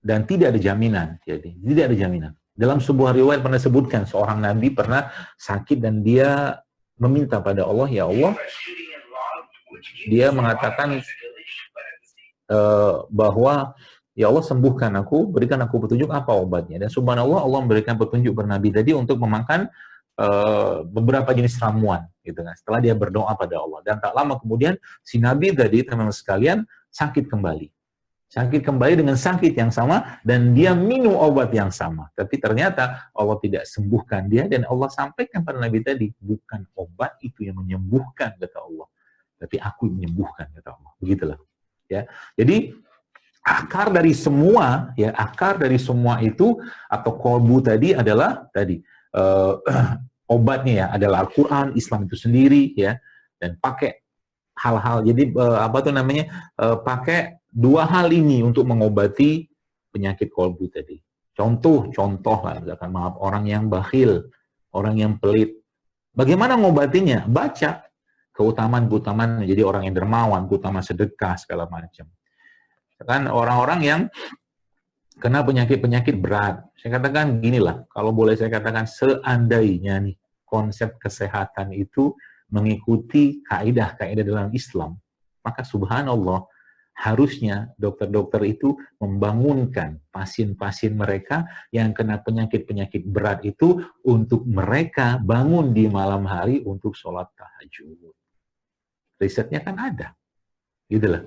Dan tidak ada jaminan. Jadi tidak ada jaminan. Dalam sebuah riwayat pernah sebutkan seorang nabi pernah sakit dan dia meminta pada Allah, ya Allah, dia mengatakan bahwa ya Allah sembuhkan aku, berikan aku petunjuk apa obatnya. Dan subhanallah Allah memberikan petunjuk bernabi tadi untuk memakan beberapa jenis ramuan gitu kan. Setelah dia berdoa pada Allah, dan tak lama kemudian si nabi tadi teman-teman sekalian sakit kembali. Sakit kembali dengan sakit yang sama dan dia minum obat yang sama. Tapi ternyata Allah tidak sembuhkan dia, dan Allah sampaikan pada nabi tadi, bukan obat itu yang menyembuhkan kata Allah, tapi aku yang menyembuhkan kata Allah. Begitulah. Ya. Jadi akar dari semua itu atau kolbu tadi adalah obatnya ya adalah Al-Quran, Islam itu sendiri ya, dan pakai hal-hal. Jadi pakai dua hal ini untuk mengobati penyakit kolbu tadi. Contoh lah, misalkan maaf, orang yang bakhil, orang yang pelit. Bagaimana ngobatinya? Baca keutamaan-keutamaan jadi orang yang dermawan, keutamaan sedekah segala macam. Kan orang-orang yang kena penyakit-penyakit berat. Saya katakan ginilah, kalau boleh saya katakan, seandainya nih konsep kesehatan itu mengikuti kaidah-kaidah dalam Islam, maka subhanallah, harusnya dokter-dokter itu membangunkan pasien-pasien mereka yang kena penyakit-penyakit berat itu untuk mereka bangun di malam hari untuk sholat tahajud. Risetnya kan ada, gitu lah.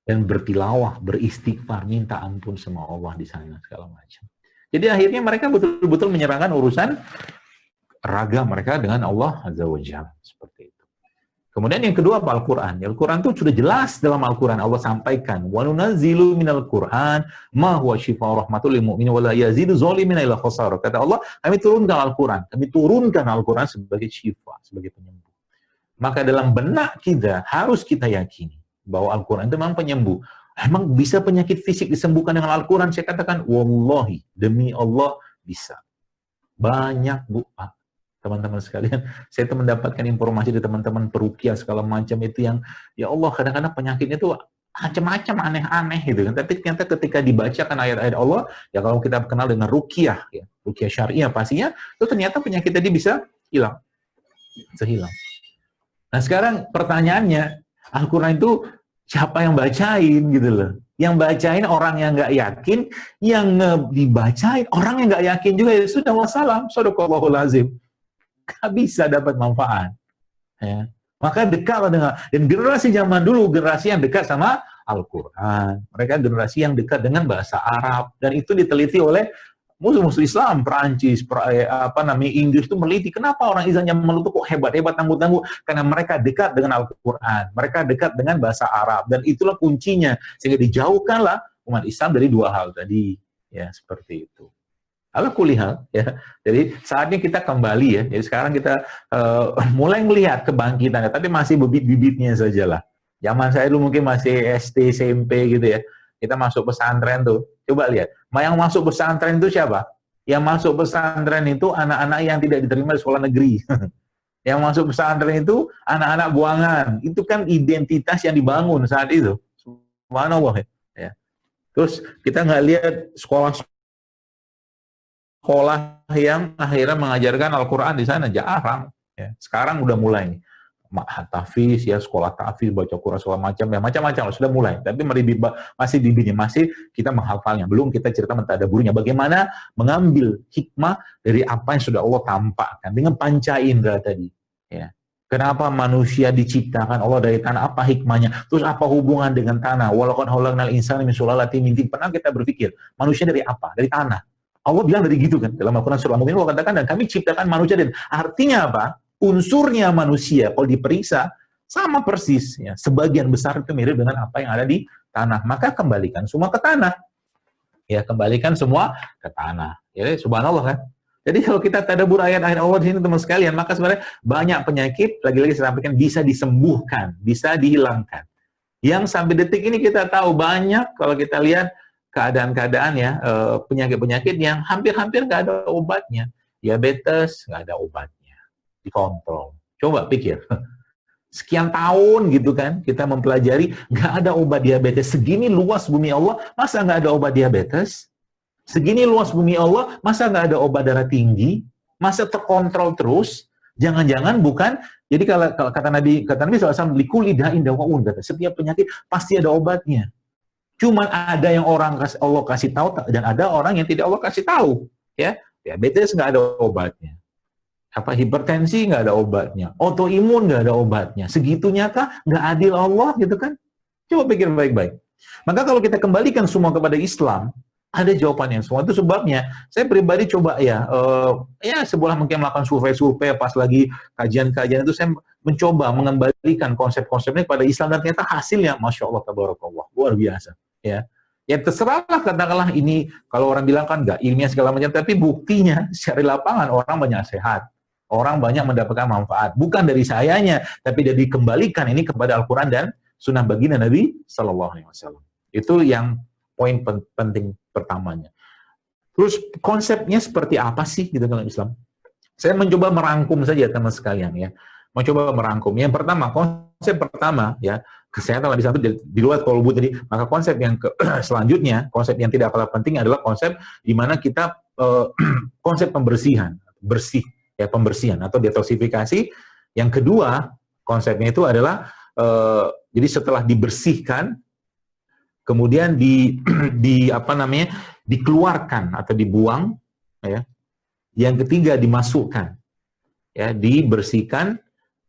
Dan bertilawah, beristighfar, minta ampun sama Allah di sana segala macam. Jadi akhirnya mereka betul-betul menyerahkan urusan raga mereka dengan Allah Azza wa Jalla, seperti itu. Kemudian yang kedua apa? Al-Quran. Al-Quran itu sudah jelas dalam Al-Quran. Allah sampaikan, وَنُنَزِّلُ مِنَ الْقُرْآنِ مَا هُوَ شِفَاءٌ وَرَحْمَةٌ لِلْمُؤْمِنِينَ وَلَا يَزِيدُ الظَّالِمِينَ إِلَّا خَسَارًا. Kata Allah, kami turunkan Al-Quran. Kami turunkan Al-Quran sebagai syifa, sebagai penyembuh. Maka dalam benak kita harus kita yakini bahwa Al-Quran itu memang penyembuh. Emang bisa penyakit fisik disembuhkan dengan Al-Quran? Saya katakan, wallahi, demi Allah, bisa. Banyak, Bu, teman-teman sekalian, saya itu mendapatkan informasi dari teman-teman peruqyah segala macam itu yang, ya Allah, kadang-kadang penyakitnya itu macam-macam, aneh-aneh gitu kan. Tapi ternyata ketika dibacakan ayat-ayat Allah, ya kalau kita kenal dengan ruqyah, ya, ruqyah syariah pastinya, itu ternyata penyakit tadi bisa hilang. Bisa hilang. Nah sekarang pertanyaannya, Al-Quran itu siapa yang bacain gitu loh? Yang bacain orang yang nggak yakin, yang dibacain orang yang nggak yakin juga, ya sudah, wassalam, shadaqallahul azim. Gak bisa dapat manfaat. Ya. Maka dekatlah dengan, dan generasi zaman dulu, generasi yang dekat sama Al-Quran. Mereka generasi yang dekat dengan bahasa Arab. Dan itu diteliti oleh musuh-musuh Islam, Perancis, Inggris itu meliti. Kenapa orang Islam yang menutup kok hebat-hebat, tangguh-tangguh? Karena mereka dekat dengan Al-Quran. Mereka dekat dengan bahasa Arab. Dan itulah kuncinya. Sehingga dijauhkanlah umat Islam dari dua hal tadi. Ya, seperti itu. Ala kulihal, ya. Jadi saatnya kita kembali ya. Jadi sekarang kita mulai melihat kebangkitannya, tapi masih bibit-bibitnya sajalah. Zaman saya dulu mungkin masih SD, SMP gitu ya. Kita masuk pesantren tuh. Coba lihat, yang masuk pesantren itu siapa? Yang masuk pesantren itu anak-anak yang tidak diterima di sekolah negeri. Yang masuk pesantren itu anak-anak buangan. Itu kan identitas yang dibangun saat itu. Subhanallah ya. Terus kita nggak lihat sekolah yang akhirnya mengajarkan Al-Quran di sana, jarang. Ya. Sekarang udah mulai nih. Tahfiz, ya, sekolah tahfiz, baca Quran, segala macam, ya, macam-macam, sudah mulai. Tapi masih bibitnya, masih kita menghafalnya. Belum kita cerita mentadaburnya. Bagaimana mengambil hikmah dari apa yang sudah Allah tampakkan dengan panca indera tadi. Ya. Kenapa manusia diciptakan Allah dari tanah? Apa hikmahnya? Terus apa hubungan dengan tanah? Walaqad khalaqnal insana min sulalatin min tin. Pernah kita berpikir, manusia dari apa? Dari tanah. Allah bilang dari gitu kan, dalam Al-Quran surah Al-Mu'min Allah katakan, dan kami ciptakan manusia dari, artinya apa? Unsurnya manusia kalau diperiksa sama persis ya, sebagian besar itu mirip dengan apa yang ada di tanah. Maka kembalikan semua ke tanah. Ya, kembalikan semua ke tanah. Ya, subhanallah kan. Jadi kalau kita tadabbur ayat-ayat Allah di sini teman sekalian, maka sebenarnya banyak penyakit lagi-lagi saya sampaikan bisa disembuhkan, bisa dihilangkan. Yang sampai detik ini kita tahu banyak kalau kita lihat keadaan-keadaan ya, penyakit-penyakit yang hampir-hampir nggak ada obatnya. Diabetes nggak ada obatnya, dikontrol. Coba pikir, sekian tahun gitu kan, kita mempelajari nggak ada obat diabetes. Segini luas bumi Allah, masa nggak ada obat diabetes? Segini luas bumi Allah, masa nggak ada obat darah tinggi? Masa terkontrol terus? Jangan-jangan bukan. Jadi kalau kata Nabi SAW, likuli da'in dawa'un, setiap penyakit pasti ada obatnya. Cuman ada yang Allah kasih tahu dan ada orang yang tidak Allah kasih tahu. Ya, diabetes nggak ada obatnya. Apa hipertensi nggak ada obatnya. Autoimun nggak ada obatnya. Segitunya kah? Nggak adil Allah gitu kan? Coba pikir baik-baik. Maka kalau kita kembalikan semua kepada Islam, ada jawabannya semua. Itu sebabnya saya pribadi coba ya sebuah mungkin melakukan survei pas lagi kajian-kajian itu saya mencoba mengembalikan konsep-konsepnya kepada Islam dan ternyata hasilnya Masya Allah tabarakallah luar biasa. Ya terserahlah, katakanlah ini kalau orang bilang kan nggak ilmiah segala macam, tapi buktinya secara lapangan orang banyak sehat, orang banyak mendapatkan manfaat. Bukan dari sayanya, tapi dari dikembalikan ini kepada Al-Quran dan Sunnah baginda Nabi Sallallahu Alaihi Wasallam. Itu yang poin penting pertamanya. Terus konsepnya seperti apa sih gitu dalam Islam? Saya mencoba merangkum saja teman sekalian ya. Mencoba merangkum. Yang pertama, konsep pertama ya, kesehatan lebih satu di luar kolbu tadi. Maka konsep yang selanjutnya, konsep yang tidak kalah penting adalah konsep di mana kita konsep pembersihan, bersih ya, pembersihan atau detoksifikasi. Yang kedua, konsepnya itu adalah jadi setelah dibersihkan, kemudian dikeluarkan atau dibuang, ya. Yang ketiga dimasukkan, ya, dibersihkan,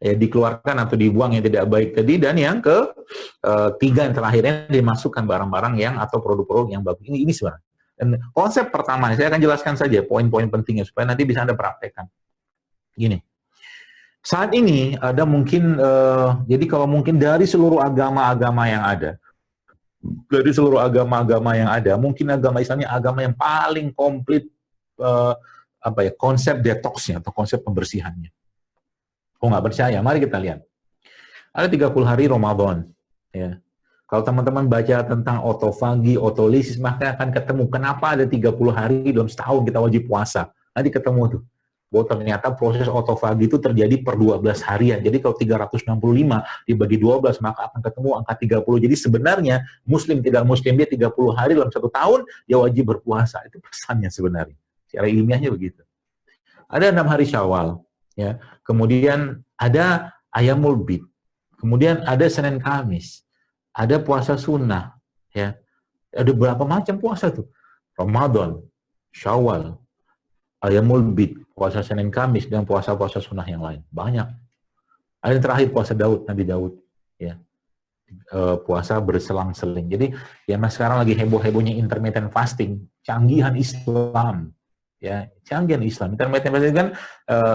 ya, dikeluarkan atau dibuang yang tidak baik tadi, dan yang ketiga yang terakhirnya dimasukkan barang-barang yang atau produk-produk yang bagus. Ini sebenarnya. Dan konsep pertama, saya akan jelaskan saja poin-poin pentingnya supaya nanti bisa Anda praktekkan. Gini. Saat ini ada mungkin, jadi kalau mungkin dari seluruh agama-agama yang ada, mungkin agama Islamnya agama yang paling komplit konsep detoxnya atau konsep pembersihannya. Oh, nggak percaya? Mari kita lihat. Ada 30 hari Ramadan. Ya. Kalau teman-teman baca tentang otofagi, otolisis, maka akan ketemu kenapa ada 30 hari dalam setahun kita wajib puasa. Nanti ketemu tuh. Bahwa ternyata proses otofagi itu terjadi per 12 harian. Jadi kalau 365 dibagi 12, maka akan ketemu angka 30. Jadi sebenarnya muslim tidak muslim dia 30 hari dalam satu tahun dia wajib berpuasa. Itu pesannya sebenarnya. Secara ilmiahnya begitu. Ada 6 hari Syawal, ya. Kemudian ada Ayamul Bid. Kemudian ada Senin Kamis. Ada puasa sunnah, ya. Ada berapa macam puasa tuh? Ramadan, Syawal, Ayamul Bid, puasa Senin Kamis, dan puasa-puasa sunnah yang lain. Banyak. Ada yang terakhir puasa Daud, Nabi Daud, ya. Puasa berselang-seling. Jadi ya mas sekarang lagi heboh-hebohnya intermittent fasting, canggihan Islam, ya, canggihan Islam. Intermittent fasting kan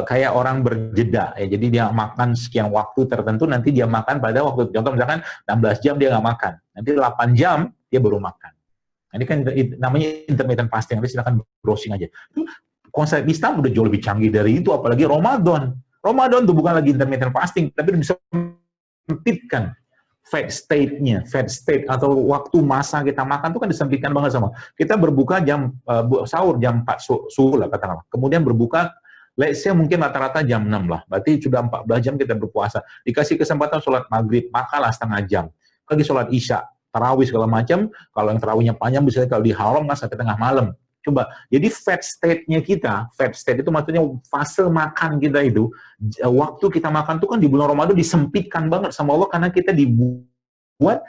kayak orang berjeda, ya. Jadi dia makan sekian waktu tertentu, nanti dia makan pada waktu, contoh misalkan 16 jam dia nggak makan, nanti 8 jam dia baru makan. Ini kan namanya intermittent fasting. Nanti silakan browsing aja. Itu konsep Islam udah jauh lebih canggih dari itu, apalagi Ramadan. Ramadan itu bukan lagi intermittent fasting, tapi bisa sempitkan fat state atau waktu masa kita makan itu kan disempitkan banget sama. Kita berbuka sahur jam 4 subuh lah katakanlah. Kemudian berbuka let's say mungkin rata-rata jam 6 lah. Berarti sudah 14 jam kita berpuasa. Dikasih kesempatan sholat maghrib, makanlah setengah jam. Lagi sholat isya, tarawih segala macam. Kalau yang tarawihnya panjang bisa kalau di haram kan sampai tengah malam. Coba, jadi fat state-nya kita, fat state itu maksudnya fase makan kita itu, waktu kita makan itu kan di bulan Ramadan disempitkan banget sama Allah karena kita dibuat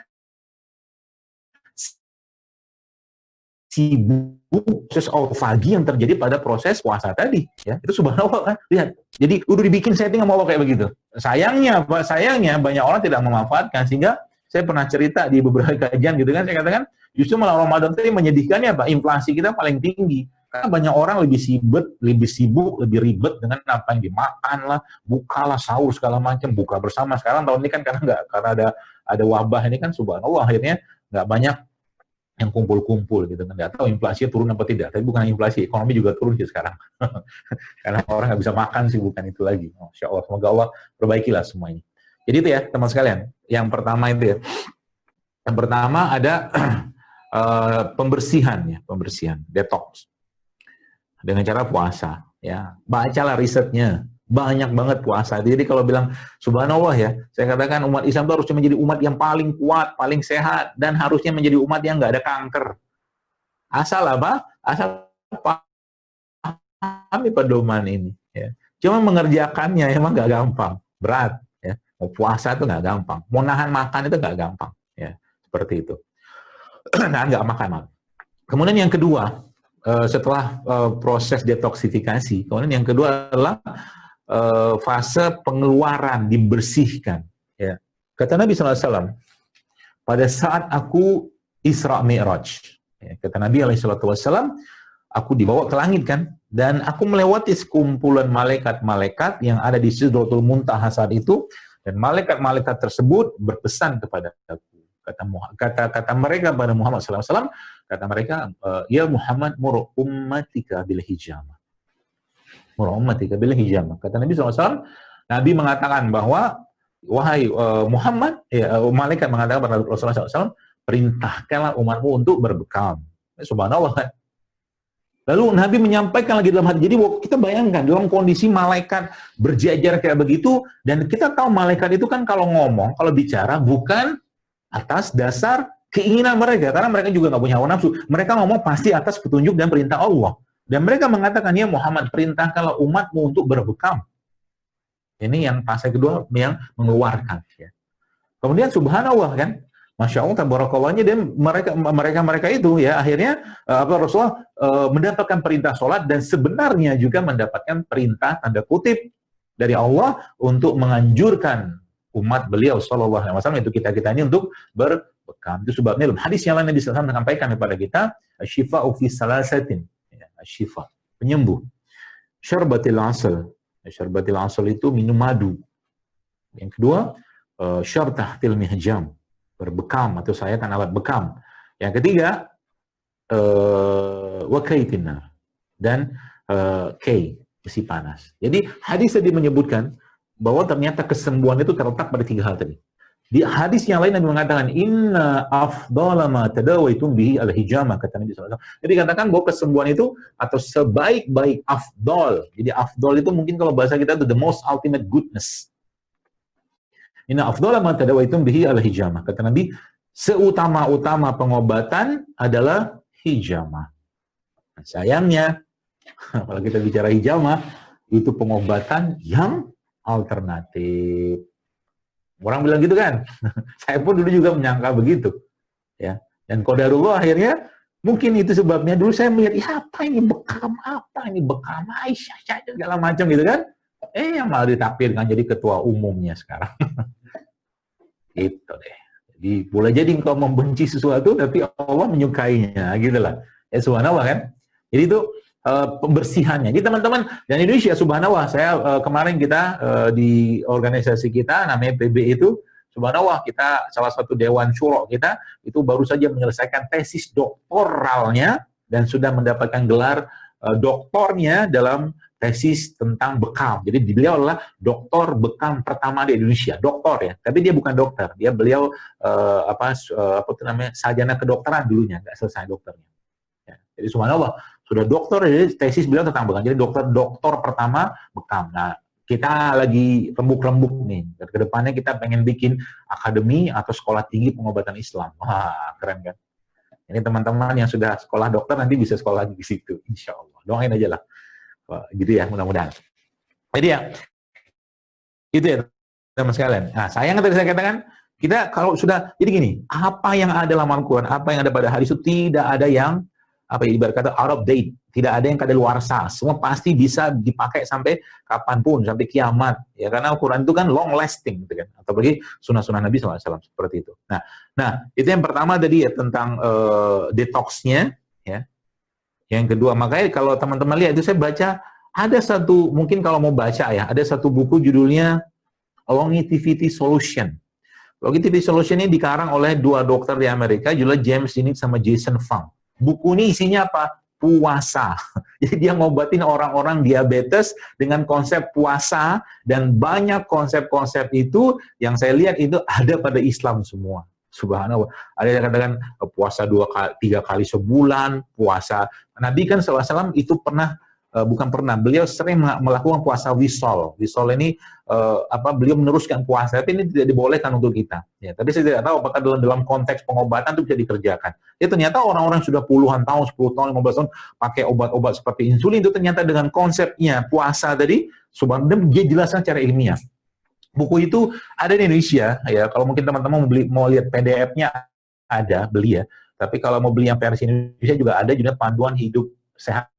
sibuk proses autofagi yang terjadi pada proses puasa tadi, ya. Itu subhanallah kan, lihat. Jadi udah dibikin setting sama Allah kayak begitu. Sayangnya banyak orang tidak memanfaatkan, sehingga saya pernah cerita di beberapa kajian gitu kan, saya katakan justru malah Ramadan itu menyedihkannya apa? Inflasi kita paling tinggi. Karena banyak orang lebih sibuk, lebih ribet dengan apa yang dimakan lah, bukalah sahur segala macam, buka bersama. Sekarang tahun ini kan karena ada wabah ini kan subhanallah akhirnya nggak banyak yang kumpul-kumpul gitu kan. Nggak tahu inflasi turun apa tidak, tapi bukan inflasi, ekonomi juga turun sih sekarang. Karena orang nggak bisa makan sih, bukan itu lagi. Masya Allah, semoga Allah perbaikilah semua ini. Jadi itu ya teman sekalian, yang pertama itu ya. Yang pertama ada pembersihan, detox dengan cara puasa, ya. Bacalah risetnya, banyak banget puasa. Jadi kalau bilang subhanallah ya, saya katakan umat Islam itu harusnya menjadi umat yang paling kuat, paling sehat, dan harusnya menjadi umat yang nggak ada kanker. Asal apa? Asal pahami pedoman ini, ya. Cuma mengerjakannya emang nggak gampang, berat, ya. Mau puasa itu nggak gampang, mau nahan makan itu nggak gampang, ya. Seperti itu. Nah, nggak makan. Kemudian yang kedua, setelah proses detoksifikasi, kemudian yang kedua adalah fase pengeluaran, dibersihkan. Ya. Kata Nabi SAW, pada saat aku Isra Mi'raj, ya, kata Nabi SAW, aku dibawa ke langit kan, dan aku melewati sekumpulan malaikat-malaikat yang ada di Sidratul Muntaha saat itu, dan malaikat-malaikat tersebut berpesan kepada aku. Kata mereka pada Muhammad SAW, kata mereka, ya Muhammad mur ummatika bil hijamah. ummatika bil hijamah. Kata Nabi SAW, Nabi mengatakan bahwa wahai Muhammad, malaikat mengatakan kepada Rasulullah SAW, perintahkanlah umatmu untuk berbekam. Subhanallah kan. Lalu Nabi menyampaikan lagi dalam hati. Jadi kita bayangkan dalam kondisi malaikat berjajar kayak begitu, dan kita tahu malaikat itu kan kalau ngomong, kalau bicara bukan atas dasar keinginan mereka, karena mereka juga nggak punya hawa nafsu. Mereka ngomong pasti atas petunjuk dan perintah Allah. Dan mereka mengatakan, ya Muhammad, perintahkanlah umatmu untuk berbekam. Ini yang fase kedua yang mengeluarkan. Ya. Kemudian subhanallah kan, Masya Allah, tabarakallahnya, dan mereka itu ya akhirnya Rasulullah mendapatkan perintah sholat, dan sebenarnya juga mendapatkan perintah tanda kutip dari Allah untuk menganjurkan umat beliau Shallallahu Alaihi Wasallam, itu kita ini untuk berbekam. Itu sebabnya dalam hadis yang lain Nabi SAW menyampaikan kepada kita, asyifa'u fi salasatin, asyifa, penyembuh. Syarbatil asal, syarbatil asal itu minum madu. Yang kedua, syartahtil mihjam, berbekam atau sayatan alat bekam. Yang ketiga, wakaitina, dan kay, besi panas. Jadi hadis tadi menyebutkan bahwa ternyata kesembuhan itu terletak pada 3 hal tadi. Di hadis yang lain Nabi mengatakan, inna afdhala ma tadawaitum bihi al-hijamah, kata Nabi SAW. Jadi katakan bahwa kesembuhan itu, atau sebaik-baik afdol. Jadi afdol itu mungkin kalau bahasa kita itu the most ultimate goodness. Inna afdhala ma tadawaitum bihi al-hijamah. Kata Nabi, seutama-utama pengobatan adalah hijamah. Nah, sayangnya, kalau kita bicara hijamah, itu pengobatan yang alternatif. Orang bilang gitu kan. Saya pun dulu juga menyangka begitu. Ya. Dan qadarullah akhirnya, mungkin itu sebabnya dulu saya melihat, apa ini bekam, Aisyah, segala macam gitu kan. Yang malah ditakdirkan jadi ketua umumnya sekarang. Gitu deh. Jadi boleh jadi engkau membenci sesuatu, tapi Allah menyukainya, gitulah. Ya subhanallah kan. Jadi itu pembersihannya. Jadi teman-teman dan Indonesia, subhanallah, saya kemarin kita di organisasi kita namanya PB itu, subhanallah, kita salah satu dewan syuro kita itu baru saja menyelesaikan tesis doktoralnya dan sudah mendapatkan gelar doktornya dalam tesis tentang bekam. Jadi beliau adalah doktor bekam pertama di Indonesia, doktor ya. Tapi dia bukan dokter, beliau apa itu namanya, sarjana kedokteran dulunya, nggak selesai dokternya. Ya. Jadi subhanallah, sudah dokter, jadi tesis beliau tentang bekam. Jadi dokter pertama bekam. Nah, kita lagi rembuk-rembuk nih. Dan kedepannya kita pengen bikin akademi atau sekolah tinggi pengobatan Islam. Wah, keren kan? Ini teman-teman yang sudah sekolah dokter nanti bisa sekolah di situ, insya Allah. Doain aja lah. Wah, gitu ya, mudah-mudahan. Jadi ya, itu ya teman sekalian. Nah, sayang tadi saya katakan, kita kalau sudah, jadi gini, apa yang ada dalam Al-Quran, apa yang ada pada hadis itu tidak ada yang ibarat kata out of date, tidak ada yang kadaluarsa, semua pasti bisa dipakai sampai kapanpun, sampai kiamat, ya, karena Al-Quran itu kan long lasting, gitu kan, atau bagi sunnah-sunnah Nabi SAW seperti itu. Nah, itu yang pertama tadi ya, tentang detoxnya, ya. Yang kedua, makanya kalau teman-teman lihat itu saya baca ada satu, mungkin kalau mau baca ya, ada satu buku judulnya Longevity Solution. Longevity Solution ini dikarang oleh 2 dokter di Amerika, judulnya James Dinnick sama Jason Fung. Buku ini isinya apa? Puasa. Jadi dia ngobatin orang-orang diabetes dengan konsep puasa, dan banyak konsep-konsep itu yang saya lihat itu ada pada Islam semua. Subhanallah. Ada yang katakan puasa 3 kali sebulan, puasa. Nabi kan SAW itu pernah, beliau sering melakukan puasa wisol. Wisol ini beliau meneruskan puasa, tapi ini tidak dibolehkan untuk kita. Ya, tapi saya tidak tahu apakah dalam konteks pengobatan itu bisa dikerjakan. Ya ternyata orang-orang sudah puluhan tahun, 10 tahun, 15 tahun pakai obat-obat seperti insulin itu ternyata dengan konsepnya puasa tadi, subhanallah, dia jelaskan secara ilmiah. Buku itu ada di Indonesia, ya. Kalau mungkin teman-teman mau lihat PDF-nya ada, beli ya. Tapi kalau mau beli yang versi Indonesia juga ada, judulnya Panduan Hidup Sehat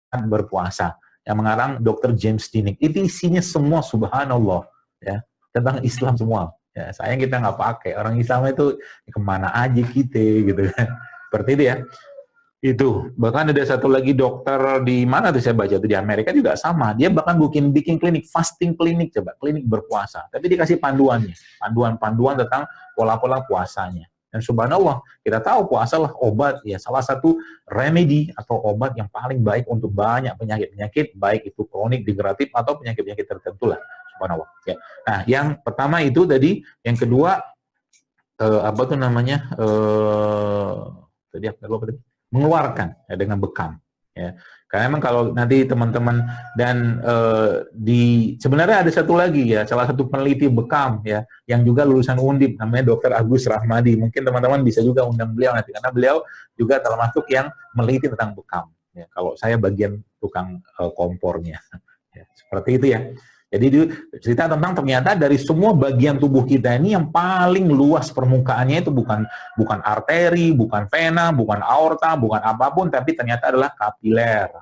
Berpuasa, yang mengarang Dr. James Dinnick. Itu isinya semua subhanallah, ya, tentang Islam semua. Ya, sayang kita nggak pakai. Orang Islam itu kemana aja kita, gitu kan. Seperti itu ya. Itu, bahkan ada satu lagi dokter di mana tuh saya baca tuh di Amerika juga sama. Dia bahkan bikin klinik fasting klinik, coba klinik berpuasa. Tapi dikasih panduannya, panduan tentang pola-pola puasanya. Dan subhanallah, kita tahu puasa lah obat, ya salah satu remedi atau obat yang paling baik untuk banyak penyakit-penyakit, baik itu kronik, degeneratif, atau penyakit-penyakit tertentu lah. Subhanallah. Ya. Nah, yang pertama itu tadi, yang kedua, apa tuh namanya, tadi apa tadi? Mengeluarkan ya, dengan bekam. Ya. Karena memang kalau nanti teman-teman dan sebenarnya ada satu lagi ya, salah satu peneliti bekam ya, yang juga lulusan Undip, namanya Dr. Agus Rahmadi. Mungkin teman-teman bisa juga undang beliau nanti, karena beliau juga termasuk yang meneliti tentang bekam. Ya, kalau saya bagian tukang kompornya, ya, seperti itu ya. Jadi dia cerita tentang ternyata dari semua bagian tubuh kita ini yang paling luas permukaannya itu bukan arteri, bukan vena, bukan aorta, bukan apapun, tapi ternyata adalah kapiler.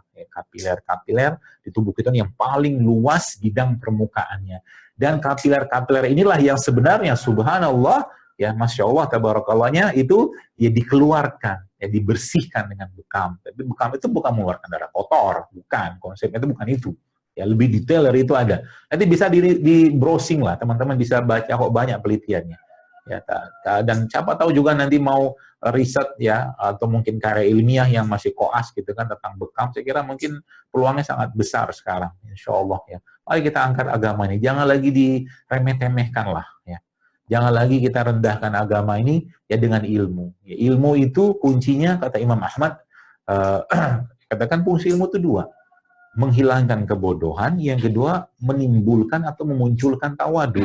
Kapiler di tubuh kita ini yang paling luas bidang permukaannya. Dan kapiler-kapiler inilah yang sebenarnya subhanallah, ya masya Allah, tabarakallahnya itu ya dikeluarkan, ya dibersihkan dengan bekam. Tapi bekam itu bukan mengeluarkan darah kotor, bukan, konsepnya itu bukan itu. Ya, lebih detail dari itu ada. Nanti bisa di browsing lah, teman-teman bisa baca kok banyak penelitiannya. Ya, dan siapa tahu juga nanti mau riset ya, atau mungkin karya ilmiah yang masih koas gitu kan tentang bekam, saya kira mungkin peluangnya sangat besar sekarang, insya Allah ya. Mari kita angkat agama ini, jangan lagi diremeh-temehkan lah ya. Jangan lagi kita rendahkan agama ini ya dengan ilmu. Ya, ilmu itu kuncinya kata Imam Ahmad, katakan fungsi ilmu itu dua. Menghilangkan kebodohan, yang kedua menimbulkan atau memunculkan tawadu.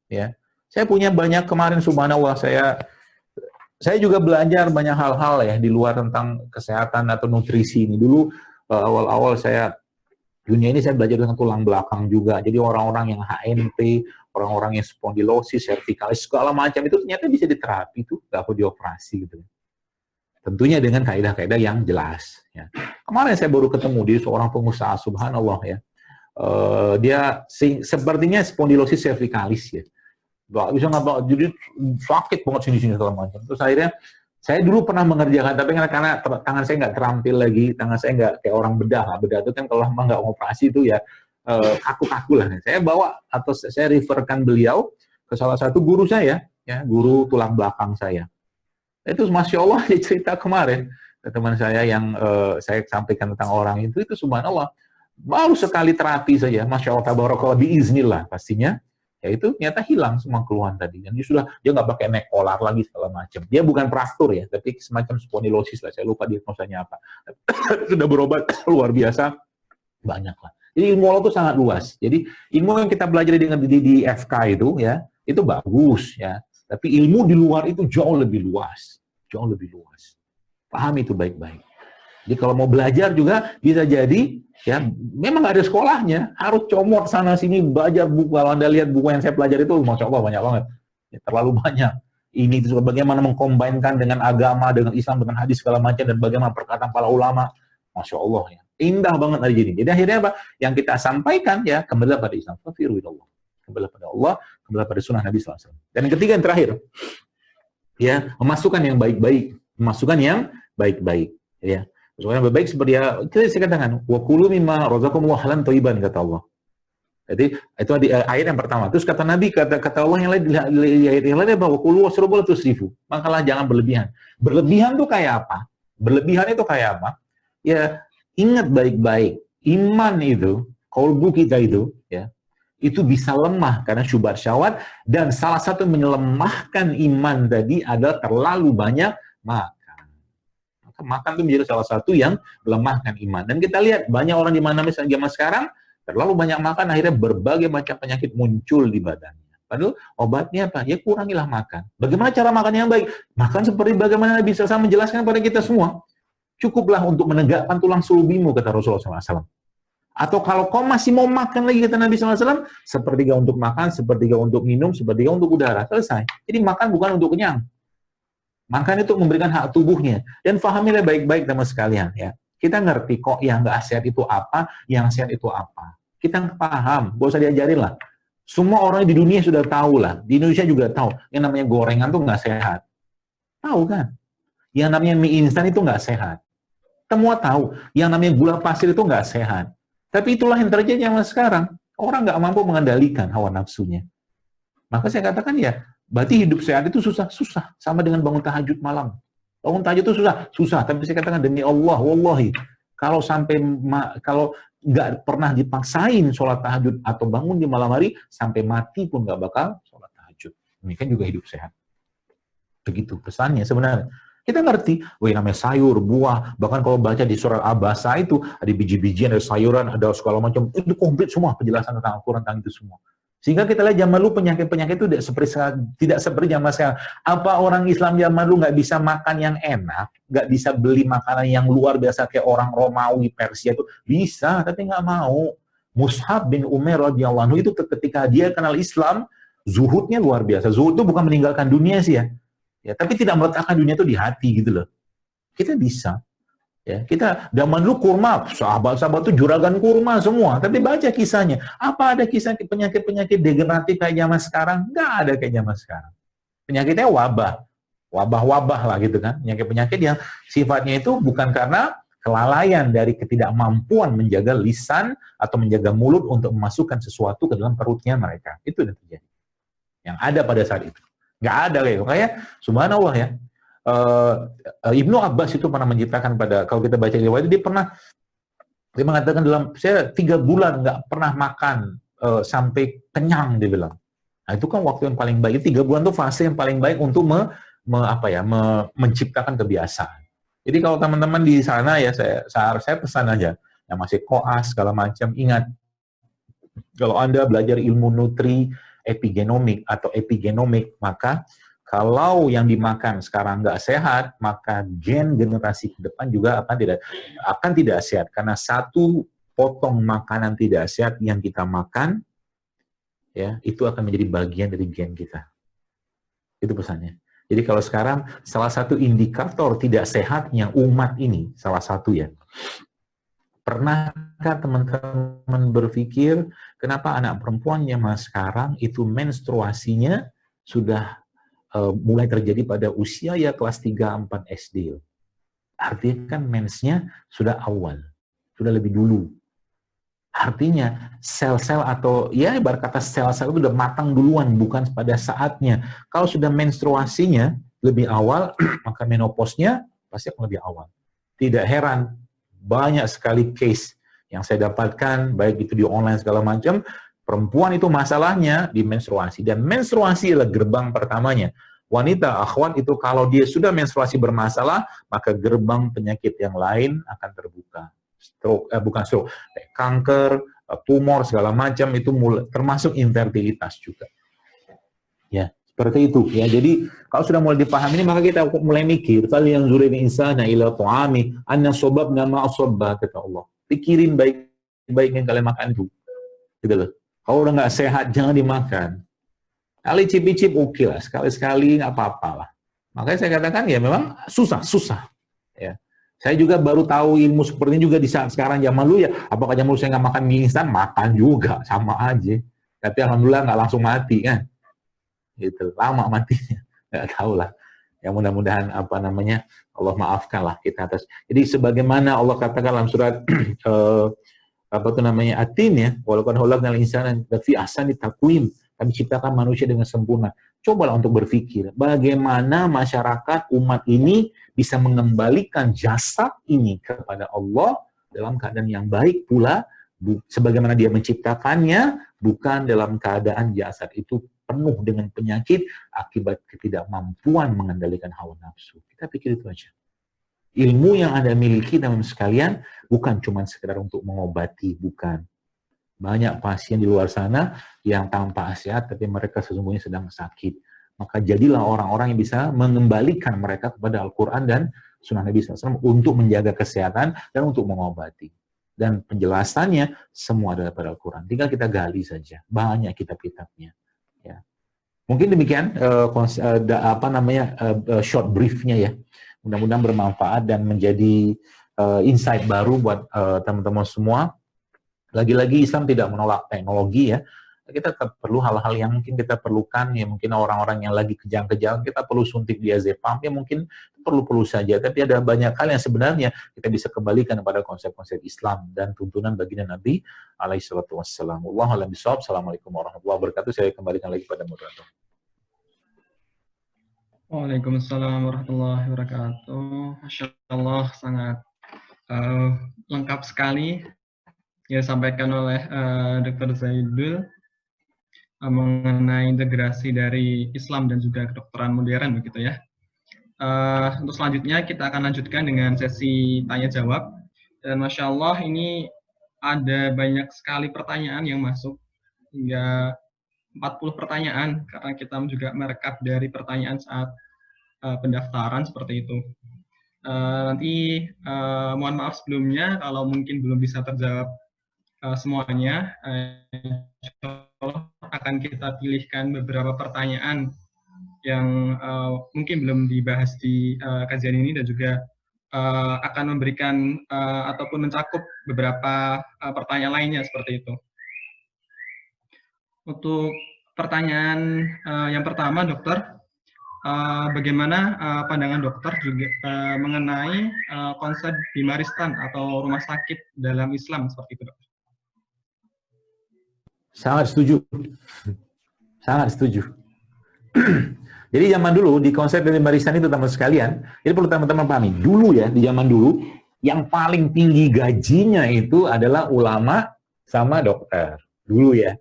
Ya, saya punya banyak kemarin subhanallah, saya juga belajar banyak hal-hal ya di luar tentang kesehatan atau nutrisi ini. Dulu awal-awal saya dunia ini saya belajar dengan tulang belakang juga. Jadi orang-orang yang HNP, orang-orang yang spondilosis, cervicalis, segala macam itu ternyata bisa diterapi tuh, nggak perlu dioperasi gitu. Tentunya dengan kaidah-kaidah yang jelas. Ya. Kemarin saya baru ketemu dia seorang pengusaha, subhanallah ya. Dia sepertinya spondilosis cervicalis ya. Gak bisa ngapa, jadi sakit banget sini-sini segala macam. Terus akhirnya saya dulu pernah mengerjakan, tapi karena tangan saya nggak terampil lagi, tangan saya nggak kayak orang bedah. Bedah itu kan kalau lama nggak operasi itu ya kaku-kaku lah. Saya bawa atau saya referkan beliau ke salah satu guru saya, ya guru tulang belakang saya. Itu masya Allah dia cerita kemarin ke teman saya yang saya sampaikan tentang orang itu subhanallah baru sekali terapi saja, masya Allah tabarakallah biiznillah pastinya, ya itu ternyata hilang semua keluhan tadi, dan dia nggak pakai neck collar lagi segala macam. Dia bukan fraktur ya, tapi semacam spondilosis lah, saya lupa diagnosanya apa. Sudah berobat luar biasa banyak lah. Jadi ilmu Allah itu sangat luas. Jadi ilmu yang kita belajar di FK itu ya itu bagus ya. Tapi ilmu di luar itu jauh lebih luas. Jauh lebih luas. Pahami itu baik-baik. Jadi kalau mau belajar juga bisa jadi, ya memang nggak ada sekolahnya. Harus comot sana-sini, belajar buku. Kalau Anda lihat buku yang saya pelajari itu, Masya Allah banyak banget. Ya, terlalu banyak. Ini itu bagaimana mengkombinkan dengan agama, dengan Islam, dengan hadis segala macam, dan bagaimana perkataan para ulama. Masya Allah ya. Indah banget hari ini. Jadi akhirnya apa? Yang kita sampaikan ya, kembali pada Islam. Fafiruillah. Kembali pada Allah, kembali pada sunnah Nabi SAW. Dan yang ketiga, yang terakhir, ya memasukkan yang baik-baik, memasukkan yang baik-baik, ya. Memasukkan yang baik-baik seperti ya, saya katakan, wa kulu mimma razaqakumullah halalan thayyiban, kata Allah. Jadi itu di ayat yang pertama. Terus kata Nabi, kata Allah yang lain di ayat yang lain bahwa kulu wasrabu la tusrifu. Makalah jangan berlebihan. Berlebihan itu kayak apa? Berlebihan itu kayak apa? Ya ingat baik-baik, iman itu, qalbu kita itu, ya. Itu bisa lemah karena syubhat syahwat, dan salah satu menyemahkan iman tadi adalah terlalu banyak makan. Maka makan itu menjadi salah satu yang melemahkan iman. Dan kita lihat banyak orang di mana misalnya zaman sekarang terlalu banyak makan, akhirnya berbagai macam penyakit muncul di badannya. Padahal obatnya apa? Ya kurangilah makan. Bagaimana cara makan yang baik? Makan seperti bagaimana Nabi SAW menjelaskan pada kita semua. Cukuplah untuk menegakkan tulang sulubimu, kata Rasulullah SAW. Atau kalau kau masih mau makan lagi, kata Nabi SAW, sepertiga untuk makan, sepertiga untuk minum, sepertiga untuk udara. Selesai. Jadi makan bukan untuk kenyang. Makan itu memberikan hak tubuhnya. Dan fahamilah baik-baik teman sekalian. Ya. Kita ngerti kok yang nggak sehat itu apa, yang sehat itu apa. Kita paham, gak usah diajarin lah. Semua orang di dunia sudah tahu lah. Di Indonesia juga tahu. Yang namanya gorengan itu nggak sehat. Tahu kan? Yang namanya mie instan itu nggak sehat. Semua tahu. Yang namanya gula pasir itu nggak sehat. Tapi itulah yang terjadi zaman sekarang. Orang nggak mampu mengendalikan hawa nafsunya. Maka saya katakan ya, Berarti hidup sehat itu susah, sama dengan bangun tahajud malam. Bangun tahajud itu susah. Tapi saya katakan demi Allah, wallahi, kalau nggak pernah dipaksain sholat tahajud atau bangun di malam hari, sampai mati pun nggak bakal sholat tahajud. Demikian juga hidup sehat. Begitu pesannya sebenarnya. Kita ngerti, namanya sayur, buah, bahkan kalau baca di surat Abasa itu, ada biji-bijian, ada sayuran, ada segala macam, itu komplit semua penjelasan tentang Al-Quran, tentang itu semua. Sehingga kita lihat zaman dulu penyakit-penyakit itu tidak seperti zaman sekarang. Apa orang Islam zaman dulu nggak bisa makan yang enak, nggak bisa beli makanan yang luar biasa kayak orang Romawi, Persia itu? Bisa, tapi nggak mau. Mus'ab bin Umair radhiyallahu anhu itu ketika dia kenal Islam, zuhudnya luar biasa. Zuhud itu bukan meninggalkan dunia sih ya, tapi tidak meletakkan dunia itu di hati gitu loh. Kita bisa. Ya, kita zaman dulu kurma, sahabat-sahabat itu juragan kurma semua. Tapi baca kisahnya. Apa ada kisah penyakit-penyakit degeneratif kayak zaman sekarang? Nggak ada kayak zaman sekarang. Penyakitnya wabah lah gitu kan. Penyakit-penyakit yang sifatnya itu bukan karena kelalaian dari ketidakmampuan menjaga lisan atau menjaga mulut untuk memasukkan sesuatu ke dalam perutnya mereka. Itu yang terjadi. Yang ada pada saat itu. Nggak ada kayak subhanallah ya. Ibnu Abbas itu pernah menciptakan kalau kita baca riwayat dia mengatakan saya 3 bulan nggak pernah makan sampai kenyang, dia bilang. Nah itu kan waktu yang paling baik. 3 bulan itu fase yang paling baik untuk menciptakan kebiasaan. Jadi kalau teman-teman di sana ya saya pesan aja yang masih koas segala macam, ingat kalau Anda belajar ilmu nutri epigenomik atau epigenomik, maka kalau yang dimakan sekarang nggak sehat, maka gen generasi ke depan juga akan tidak sehat. Karena satu potong makanan tidak sehat yang kita makan, ya itu akan menjadi bagian dari gen kita. Itu pesannya. Jadi kalau sekarang salah satu indikator tidak sehatnya umat ini, salah satu ya. Pernahkah teman-teman berpikir kenapa anak perempuan zaman sekarang itu menstruasinya sudah mulai terjadi pada usia ya kelas 3-4 SD. Artinya kan mensnya sudah awal, sudah lebih dulu. Artinya sel-sel atau ya ibarat kata sel-sel itu sudah matang duluan, bukan pada saatnya. Kalau sudah menstruasinya lebih awal, maka menopausnya pasti akan lebih awal. Tidak heran, banyak sekali case yang saya dapatkan, baik itu di online segala macam, perempuan itu masalahnya di menstruasi. Dan menstruasi adalah gerbang pertamanya. Wanita, akhwat itu kalau dia sudah menstruasi bermasalah, maka gerbang penyakit yang lain akan terbuka. Bukan stroke, kanker, tumor, segala macam, itu termasuk infertilitas juga. Ya, seperti itu. Ya, jadi kalau sudah mulai dipahami ini, maka kita mulai mikir, fal yanzuril insana ila ta'ami, anna sobabna ma'asobba, kata Allah. Pikirin baik-baik yang kalian makan itu. Gitu loh. Kalau udah nggak sehat, jangan dimakan. Kali cip-cip oke lah, sekali-sekali nggak apa-apa lah. Makanya saya katakan ya memang susah. Ya. Saya juga baru tahu ilmu seperti ini juga di saat sekarang zaman dulu ya. Apakah zaman dulu saya nggak makan mie instan? Makan juga, sama aja. Tapi alhamdulillah nggak langsung mati kan. Gitu, lama matinya. Nggak tahu lah. Ya mudah-mudahan Allah maafkan lah kita atas. Jadi sebagaimana Allah katakan dalam surat Atin ya, walaupun khalaqnal insana fi ahsani taqwim, kami ciptakan manusia dengan sempurna. Cobalah untuk berpikir bagaimana masyarakat umat ini bisa mengembalikan jasad ini kepada Allah dalam keadaan yang baik pula, sebagaimana dia menciptakannya, bukan dalam keadaan jasad itu penuh dengan penyakit akibat ketidakmampuan mengendalikan hawa nafsu. Kita pikir itu aja. Ilmu yang Anda miliki teman-teman sekalian bukan cuma sekedar untuk mengobati, bukan. Banyak pasien di luar sana yang tanpa sehat tapi mereka sesungguhnya sedang sakit. Maka jadilah orang-orang yang bisa mengembalikan mereka kepada Al-Quran dan Sunnah Nabi SAW untuk menjaga kesehatan dan untuk mengobati. Dan penjelasannya semua adalah pada Al-Quran. Tinggal kita gali saja. Banyak kitab-kitabnya. Ya. Mungkin demikian short briefnya ya. Mudah-mudahan bermanfaat dan menjadi insight baru buat teman-teman semua. Lagi-lagi Islam tidak menolak teknologi ya. Kita tetap perlu hal-hal yang mungkin kita perlukan, ya mungkin orang-orang yang lagi kejang-kejang, kita perlu suntik diazepam, ya mungkin perlu-perlu saja. Tapi ada banyak hal yang sebenarnya kita bisa kembalikan kepada konsep-konsep Islam dan tuntunan baginda Nabi alaihi salatu wassalam. Wallahu a'lam bishawab. Assalamualaikum warahmatullahi wabarakatuh. Saya kembalikan lagi pada moderator. Waalaikumsalam warahmatullahi wabarakatuh. Masya Allah, sangat lengkap sekali yang disampaikan oleh Dr. Zaidul mengenai integrasi dari Islam dan juga kedokteran modern begitu ya. Untuk selanjutnya kita akan lanjutkan dengan sesi tanya jawab. Dan Masya Allah ini ada banyak sekali pertanyaan yang masuk, hingga 40 pertanyaan, karena kita juga merekap dari pertanyaan saat pendaftaran seperti itu. Nanti mohon maaf sebelumnya kalau mungkin belum bisa terjawab semuanya. Akan kita pilihkan beberapa pertanyaan yang mungkin belum dibahas di kajian ini, dan juga akan memberikan ataupun mencakup beberapa pertanyaan lainnya seperti itu. Untuk pertanyaan yang pertama, dokter, bagaimana pandangan dokter juga mengenai konsep bimaristan atau rumah sakit dalam Islam seperti itu, dokter? Sangat setuju. Sangat setuju. Jadi zaman dulu di konsep dari barisan itu teman sekalian, ini perlu teman-teman pahami. Dulu ya, di zaman dulu, yang paling tinggi gajinya itu adalah ulama sama dokter. Dulu ya.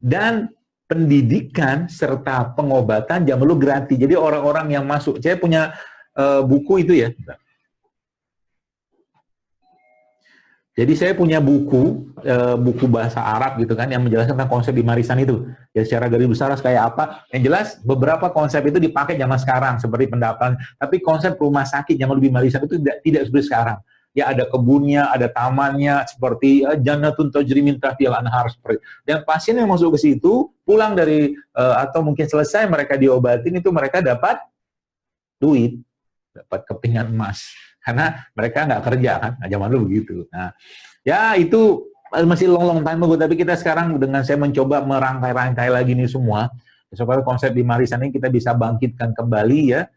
Dan pendidikan serta pengobatan zaman dulu gratis. Jadi orang-orang yang masuk, saya punya buku itu ya. Jadi saya punya buku bahasa Arab gitu kan, yang menjelaskan tentang konsep bimarisan itu. Ya secara garis besar kayak apa. Yang jelas beberapa konsep itu dipakai zaman sekarang seperti pendapat. Tapi konsep rumah sakit zaman bimarisan itu tidak seperti sekarang. Ya ada kebunnya, ada tamannya, seperti jannatun tajri min tahtihal anhar seperti. Dan pasien yang masuk ke situ pulang dari atau mungkin selesai mereka diobatin itu mereka dapat duit, dapat kepingan emas. Karena mereka nggak kerja kan, zaman dulu begitu. Nah, ya itu masih long time ago, tapi kita sekarang dengan saya mencoba merangkai-rangkai lagi ini semua, supaya konsep bimarisan ini kita bisa bangkitkan kembali ya,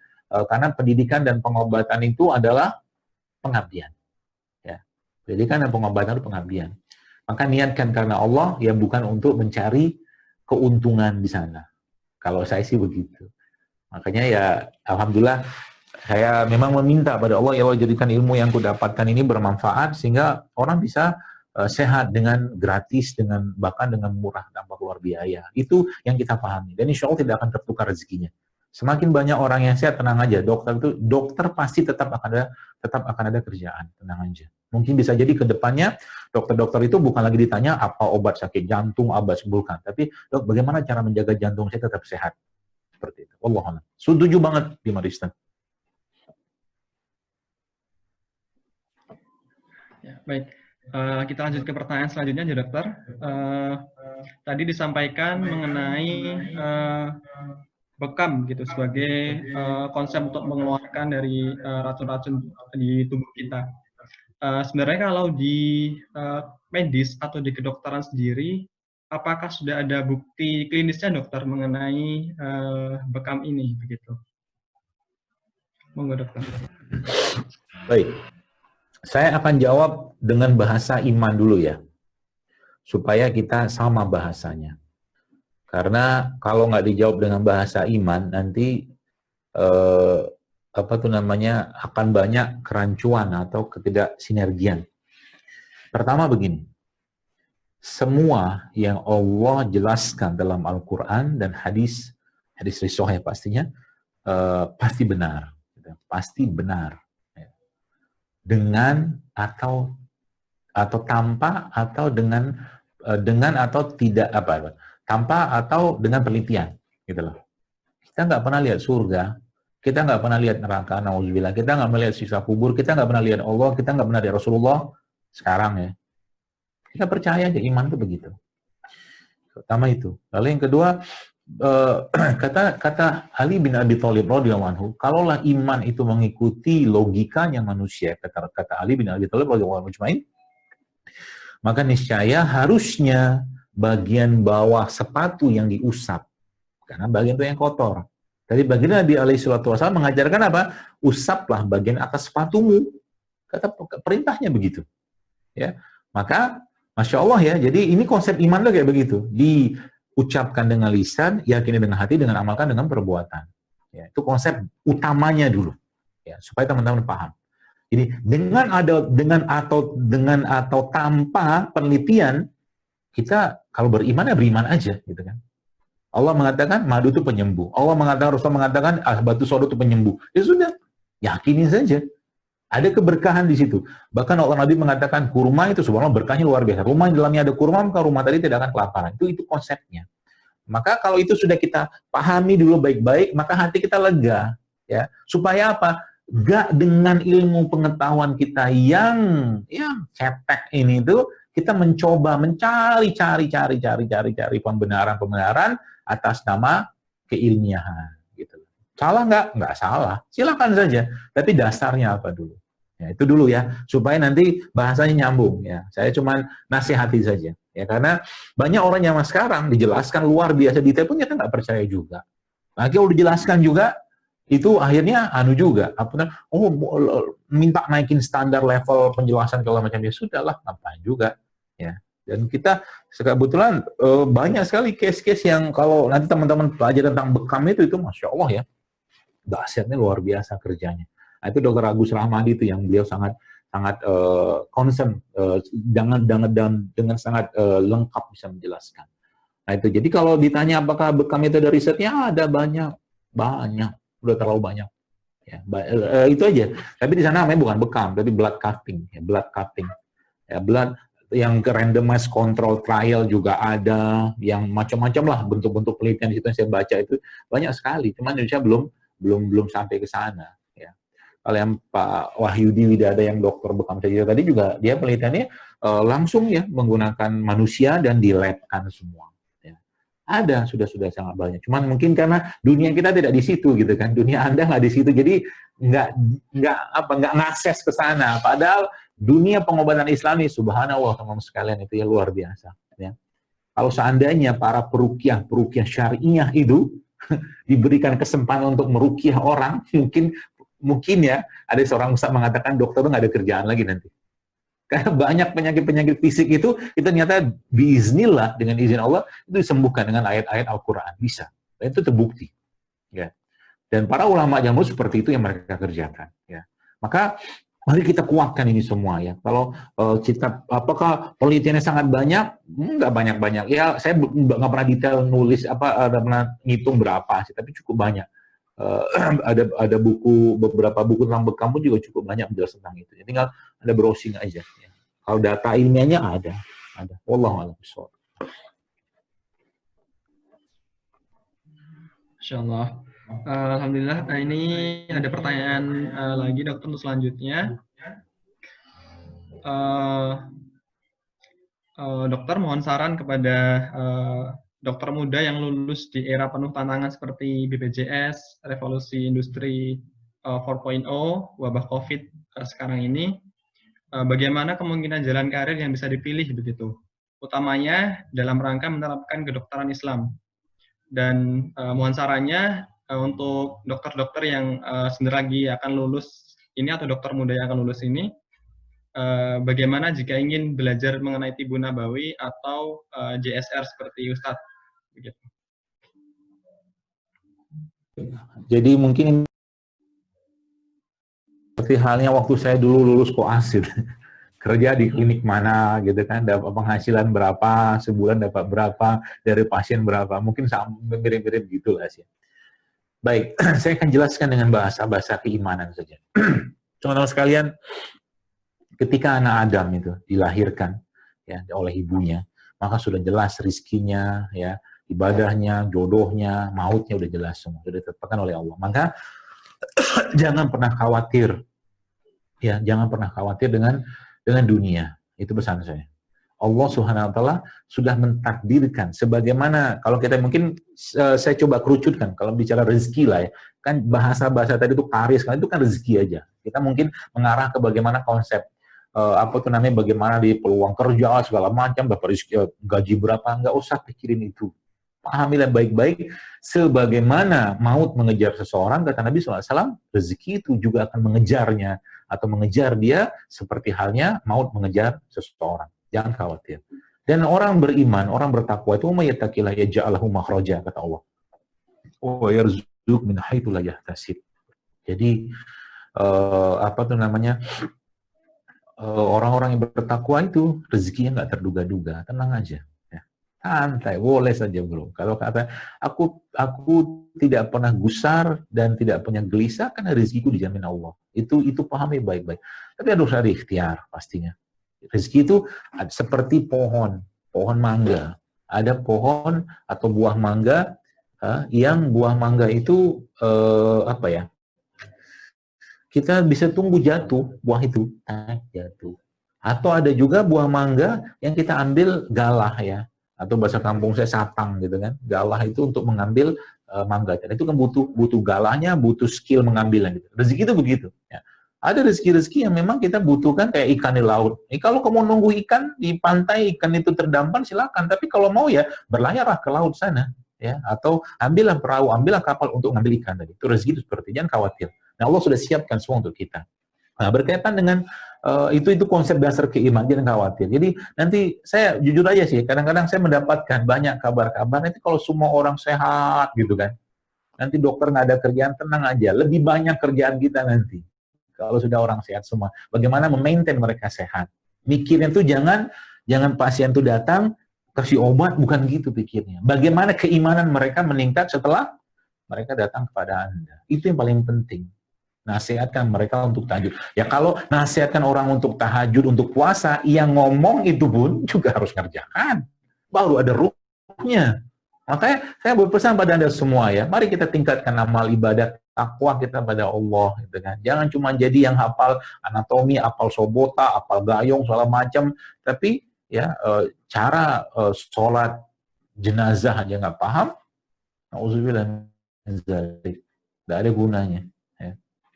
karena pendidikan dan pengobatan itu adalah pengabdian. Ya, pendidikan dan pengobatan itu pengabdian. Maka niatkan karena Allah, ya bukan untuk mencari keuntungan di sana. Kalau saya sih begitu. Makanya ya, alhamdulillah, saya memang meminta pada Allah, ya Allah jadikan ilmu yang kudapatkan ini bermanfaat sehingga orang bisa sehat dengan gratis, dengan bahkan dengan murah tanpa keluar biaya. Itu yang kita pahami. Dan insya Allah tidak akan tertukar rezekinya. Semakin banyak orang yang sehat, tenang aja. Dokter pasti tetap akan ada kerjaan, tenang aja. Mungkin bisa jadi ke depannya dokter-dokter itu bukan lagi ditanya apa obat sakit jantung, obat sembuhkan, tapi dok bagaimana cara menjaga jantung saya tetap sehat. Seperti itu. Wallahualam. Setuju banget di Maristan. Ya, baik. Kita lanjut ke pertanyaan selanjutnya, ya, dokter. Tadi disampaikan mengenai bekam gitu sebagai konsep untuk mengeluarkan dari racun-racun di tubuh kita. Sebenarnya kalau di medis atau di kedokteran sendiri, apakah sudah ada bukti klinisnya, dokter, mengenai bekam ini begitu? Monggo, dokter. Baik. Saya akan jawab dengan bahasa iman dulu ya, supaya kita sama bahasanya. Karena kalau nggak dijawab dengan bahasa iman, nanti akan banyak kerancuan atau ketidaksinergian. Pertama begini, semua yang Allah jelaskan dalam Al-Quran dan hadis risohnya pastinya, pasti benar. Pasti benar. Dengan atau tanpa atau dengan atau tidak tanpa atau dengan penelitian gitu loh. Kita nggak pernah lihat surga, kita nggak pernah lihat neraka, nauzubillah, kita nggak melihat siksa kubur, kita nggak pernah lihat Allah, kita nggak pernah lihat Rasulullah. Sekarang ya kita percaya aja, iman itu begitu. Pertama itu. Lalu yang kedua, kata Ali bin Abi Thalib radhiyallahu anhu, kalaulah iman itu mengikuti logikanya manusia, kata Ali bin Abi Thalib radhiyallahu anhu, maka niscaya harusnya bagian bawah sepatu yang diusap, karena bagian itu yang kotor. Dari baginda Nabi alaihi salatu wasallam mengajarkan apa? Usaplah bagian atas sepatumu. Kata perintahnya begitu. Ya, maka Masya Allah ya, jadi ini konsep iman tuh kayak begitu. Diucapkan dengan lisan, yakini dengan hati, dengan amalkan dengan perbuatan. Ya, itu konsep utamanya dulu, ya, supaya teman-teman paham. Jadi dengan atau tanpa penelitian, kita kalau beriman ya beriman aja, gitu kan. Allah mengatakan madu itu penyembuh. Allah mengatakan, Rasul mengatakan batu sodo itu penyembuh. Ya sudah, yakini saja. Ada keberkahan di situ. Bahkan Allah Nabi mengatakan kurma itu subhanallah berkahnya luar biasa. Rumah di dalamnya ada kurma, maka rumah tadi tidak akan kelaparan. Itu konsepnya. Maka kalau itu sudah kita pahami dulu baik-baik, maka hati kita lega, ya. Supaya apa? Gak dengan ilmu pengetahuan kita yang cetek ini tuh kita mencoba mencari pembenaran atas nama keilmiahan, gitu. Salah nggak? Nggak salah. Silakan saja. Tapi dasarnya apa dulu? Ya, itu dulu ya, supaya nanti bahasanya nyambung ya. Saya cuma nasihati saja. Ya, karena banyak orang yang sekarang dijelaskan luar biasa detail pun kita nggak percaya juga. Nah, kalau dijelaskan juga, itu akhirnya juga minta naikin standar level penjelasan kalau macam dia sudahlah, ngapain juga ya. Dan kita kebetulan banyak sekali case-case yang kalau nanti teman-teman belajar tentang bekam itu masya Allah ya, dahsyatnya luar biasa kerjanya. Nah, itu Dr. Agus Rahmadi itu yang beliau sangat concern dengan sangat lengkap bisa menjelaskan. Nah itu, jadi kalau ditanya apakah bekam itu ada risetnya, ada banyak, udah terlalu banyak. Ya, itu aja. Tapi di sana namanya bukan bekam, tapi blood cutting. Ya, blood cutting. Ya, blood yang randomized control trial juga ada, yang macam-macam lah bentuk-bentuk penelitian di situ yang saya baca itu banyak sekali. Cuman Indonesia belum sampai ke sana. Ya. Kalau yang Pak Wahyudi Widada yang dokter bekam saja tadi juga dia penelitiannya langsung ya menggunakan manusia dan di lab-kan semua. Ada, sudah sangat banyak. Cuman mungkin karena dunia kita tidak di situ gitu kan, dunia Anda nggak di situ, jadi nggak ngakses ke sana. Padahal dunia pengobatan Islami, subhanallah teman-teman sekalian itu ya luar biasa. Ya. Kalau seandainya para peruqyah syariah itu diberikan kesempatan untuk meruqyah orang, mungkin ya ada seorang ustaz mengatakan dokter itu nggak ada kerjaan lagi nanti. Karena banyak penyakit-penyakit fisik itu ternyata biiznillah dengan izin Allah itu disembuhkan dengan ayat-ayat Al-Quran, bisa. Dan itu terbukti. Ya. Dan para ulama jamur seperti itu yang mereka kerjakan. Ya. Maka mari kita kuatkan ini semua ya. Kalau apakah penelitiannya sangat banyak? Nggak banyak-banyak. Ya saya nggak pernah detail nulis pernah ngitung berapa sih, tapi cukup banyak. Ada beberapa buku tentang bekam pun juga cukup banyak menjelaskan tentang itu. Jadi tinggal ada browsing aja. Ya. Kalau data ilmiahnya ada. Wallahu a'lam bishawab. Insyaallah. Alhamdulillah. Nah, ini ada pertanyaan lagi dokter untuk selanjutnya. Dokter mohon saran kepada dokter muda yang lulus di era penuh tantangan seperti BPJS, revolusi industri 4.0, wabah COVID sekarang ini, bagaimana kemungkinan jalan karir yang bisa dipilih begitu, utamanya dalam rangka menerapkan kedokteran Islam. Dan mohon sarannya untuk dokter-dokter yang sebentar lagi akan lulus ini atau dokter muda yang akan lulus ini, bagaimana jika ingin belajar mengenai Tibun Nabawi atau JSR seperti Ustadz? Begitu. Jadi mungkin seperti halnya waktu saya dulu lulus koasil, kerja di klinik mana gitu kan, dapat penghasilan berapa, sebulan dapat berapa, dari pasien berapa, mungkin mirip-mirip gitulah sih. Baik, saya akan jelaskan dengan bahasa keimanan saja. Teman-teman sekalian, ketika anak Adam itu dilahirkan ya oleh ibunya, maka sudah jelas rizkinya, ya, ibadahnya, jodohnya, mautnya udah jelas semua, sudah ditetapkan oleh Allah. Maka jangan pernah khawatir, ya, jangan pernah khawatir dengan dunia. Itu pesan saya. Allah Subhanahu wa taala sudah mentakdirkan sebagaimana, kalau kita mungkin saya coba kerucutkan kalau bicara rezeki lah ya. Kan bahasa-bahasa tadi itu karis, kan itu kan rezeki aja. Kita mungkin mengarah ke bagaimana konsep bagaimana di peluang kerja segala macam, dapat gaji berapa, nggak usah pikirin itu. Pahamilah baik-baik, sebagaimana maut mengejar seseorang, kata Nabi SAW, rezeki itu juga akan mengejarnya, atau mengejar dia seperti halnya maut mengejar seseorang. Jangan khawatir. Dan orang beriman, orang bertakwa itu, "May yattaqillah yaj'al lahu makhraja," kata Allah. "Wa yarzuqhu min haitsu la yahtasib. Jadi orang-orang yang bertakwa itu rezekinya nggak terduga-duga, tenang aja. Ya. Santai, boleh saja bro. Kalau kata aku tidak pernah gusar dan tidak punya gelisah karena rezekiku dijamin Allah. Itu pahami baik-baik. Tapi harus ada ikhtiar pastinya. Rezeki itu seperti pohon mangga. Ada pohon atau buah mangga yang buah mangga itu kita bisa tunggu jatuh buah itu jatuh. Atau ada juga buah mangga yang kita ambil galah ya, atau bahasa kampung saya satang gitu kan. Galah itu untuk mengambil mangga. Dan itu kan butuh galahnya, butuh skill mengambilnya gitu. Rezeki itu begitu ya. Ada rezeki-rezeki yang memang kita butuhkan kayak ikan di laut. Kalau kamu nunggu ikan di pantai, ikan itu terdampar silakan. Tapi kalau mau ya berlayarlah ke laut sana ya, atau ambillah perahu, ambillah kapal untuk ngambil ikan tadi. Itu rezeki itu seperti, jangan khawatir. Nah, Allah sudah siapkan semua untuk kita. Nah, berkaitan dengan itu konsep dasar keimanan, jangan khawatir. Jadi nanti saya jujur aja sih, kadang-kadang saya mendapatkan banyak kabar-kabar nanti kalau semua orang sehat gitu kan. Nanti dokter nggak ada kerjaan, tenang aja. Lebih banyak kerjaan kita nanti. Kalau sudah orang sehat semua. Bagaimana memaintain mereka sehat. Mikirnya tuh jangan pasien tuh datang kasih obat, bukan gitu pikirnya. Bagaimana keimanan mereka meningkat setelah mereka datang kepada Anda. Itu yang paling penting. Nasihatkan mereka untuk tahajud. Ya kalau nasihatkan orang untuk tahajud, untuk puasa, yang ngomong itu pun juga harus ngerjakan. Baru ada ruhnya. Makanya saya berpesan pada Anda semua ya, mari kita tingkatkan amal ibadah, takwa kita pada Allah. Gitu kan. Jangan cuma jadi yang hafal anatomi, hafal sobota, hafal gayung, segala macam. Tapi ya cara sholat jenazah aja nggak paham, na'udzubillah min dzalik. Nggak ada gunanya.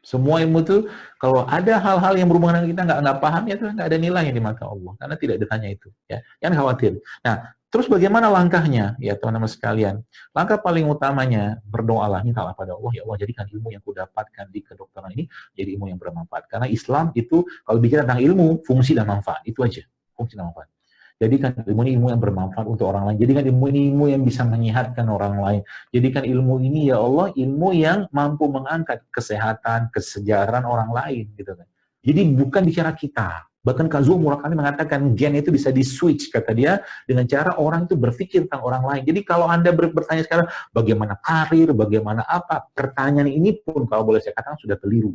Semua ilmu itu, kalau ada hal-hal yang berhubungan dengan kita nggak paham, ya itu nggak ada nilainya di mata Allah. Karena tidak ditanya itu. Ya. Jangan khawatir. Nah, terus bagaimana langkahnya? Ya teman-teman sekalian, langkah paling utamanya, berdoalah, mintalah pada Allah, ya Allah jadikan ilmu yang kudapatkan di kedokteran ini, jadi ilmu yang bermanfaat. Karena Islam itu, kalau bicara tentang ilmu, fungsi dan manfaat. Itu aja, fungsi dan manfaat. Jadikan ilmu ini ilmu yang bermanfaat untuk orang lain. Jadikan ilmu ini ilmu yang bisa menyehatkan orang lain. Jadikan ilmu ini, ya Allah, ilmu yang mampu mengangkat kesehatan, kesejahteraan orang lain. Gitu kan. Jadi bukan bicara kita. Bahkan Kazuo Murakami mengatakan gen itu bisa di-switch, kata dia, dengan cara orang itu berpikir tentang orang lain. Jadi kalau Anda bertanya sekarang, bagaimana karir, bagaimana apa, pertanyaan ini pun, kalau boleh saya katakan, sudah keliru.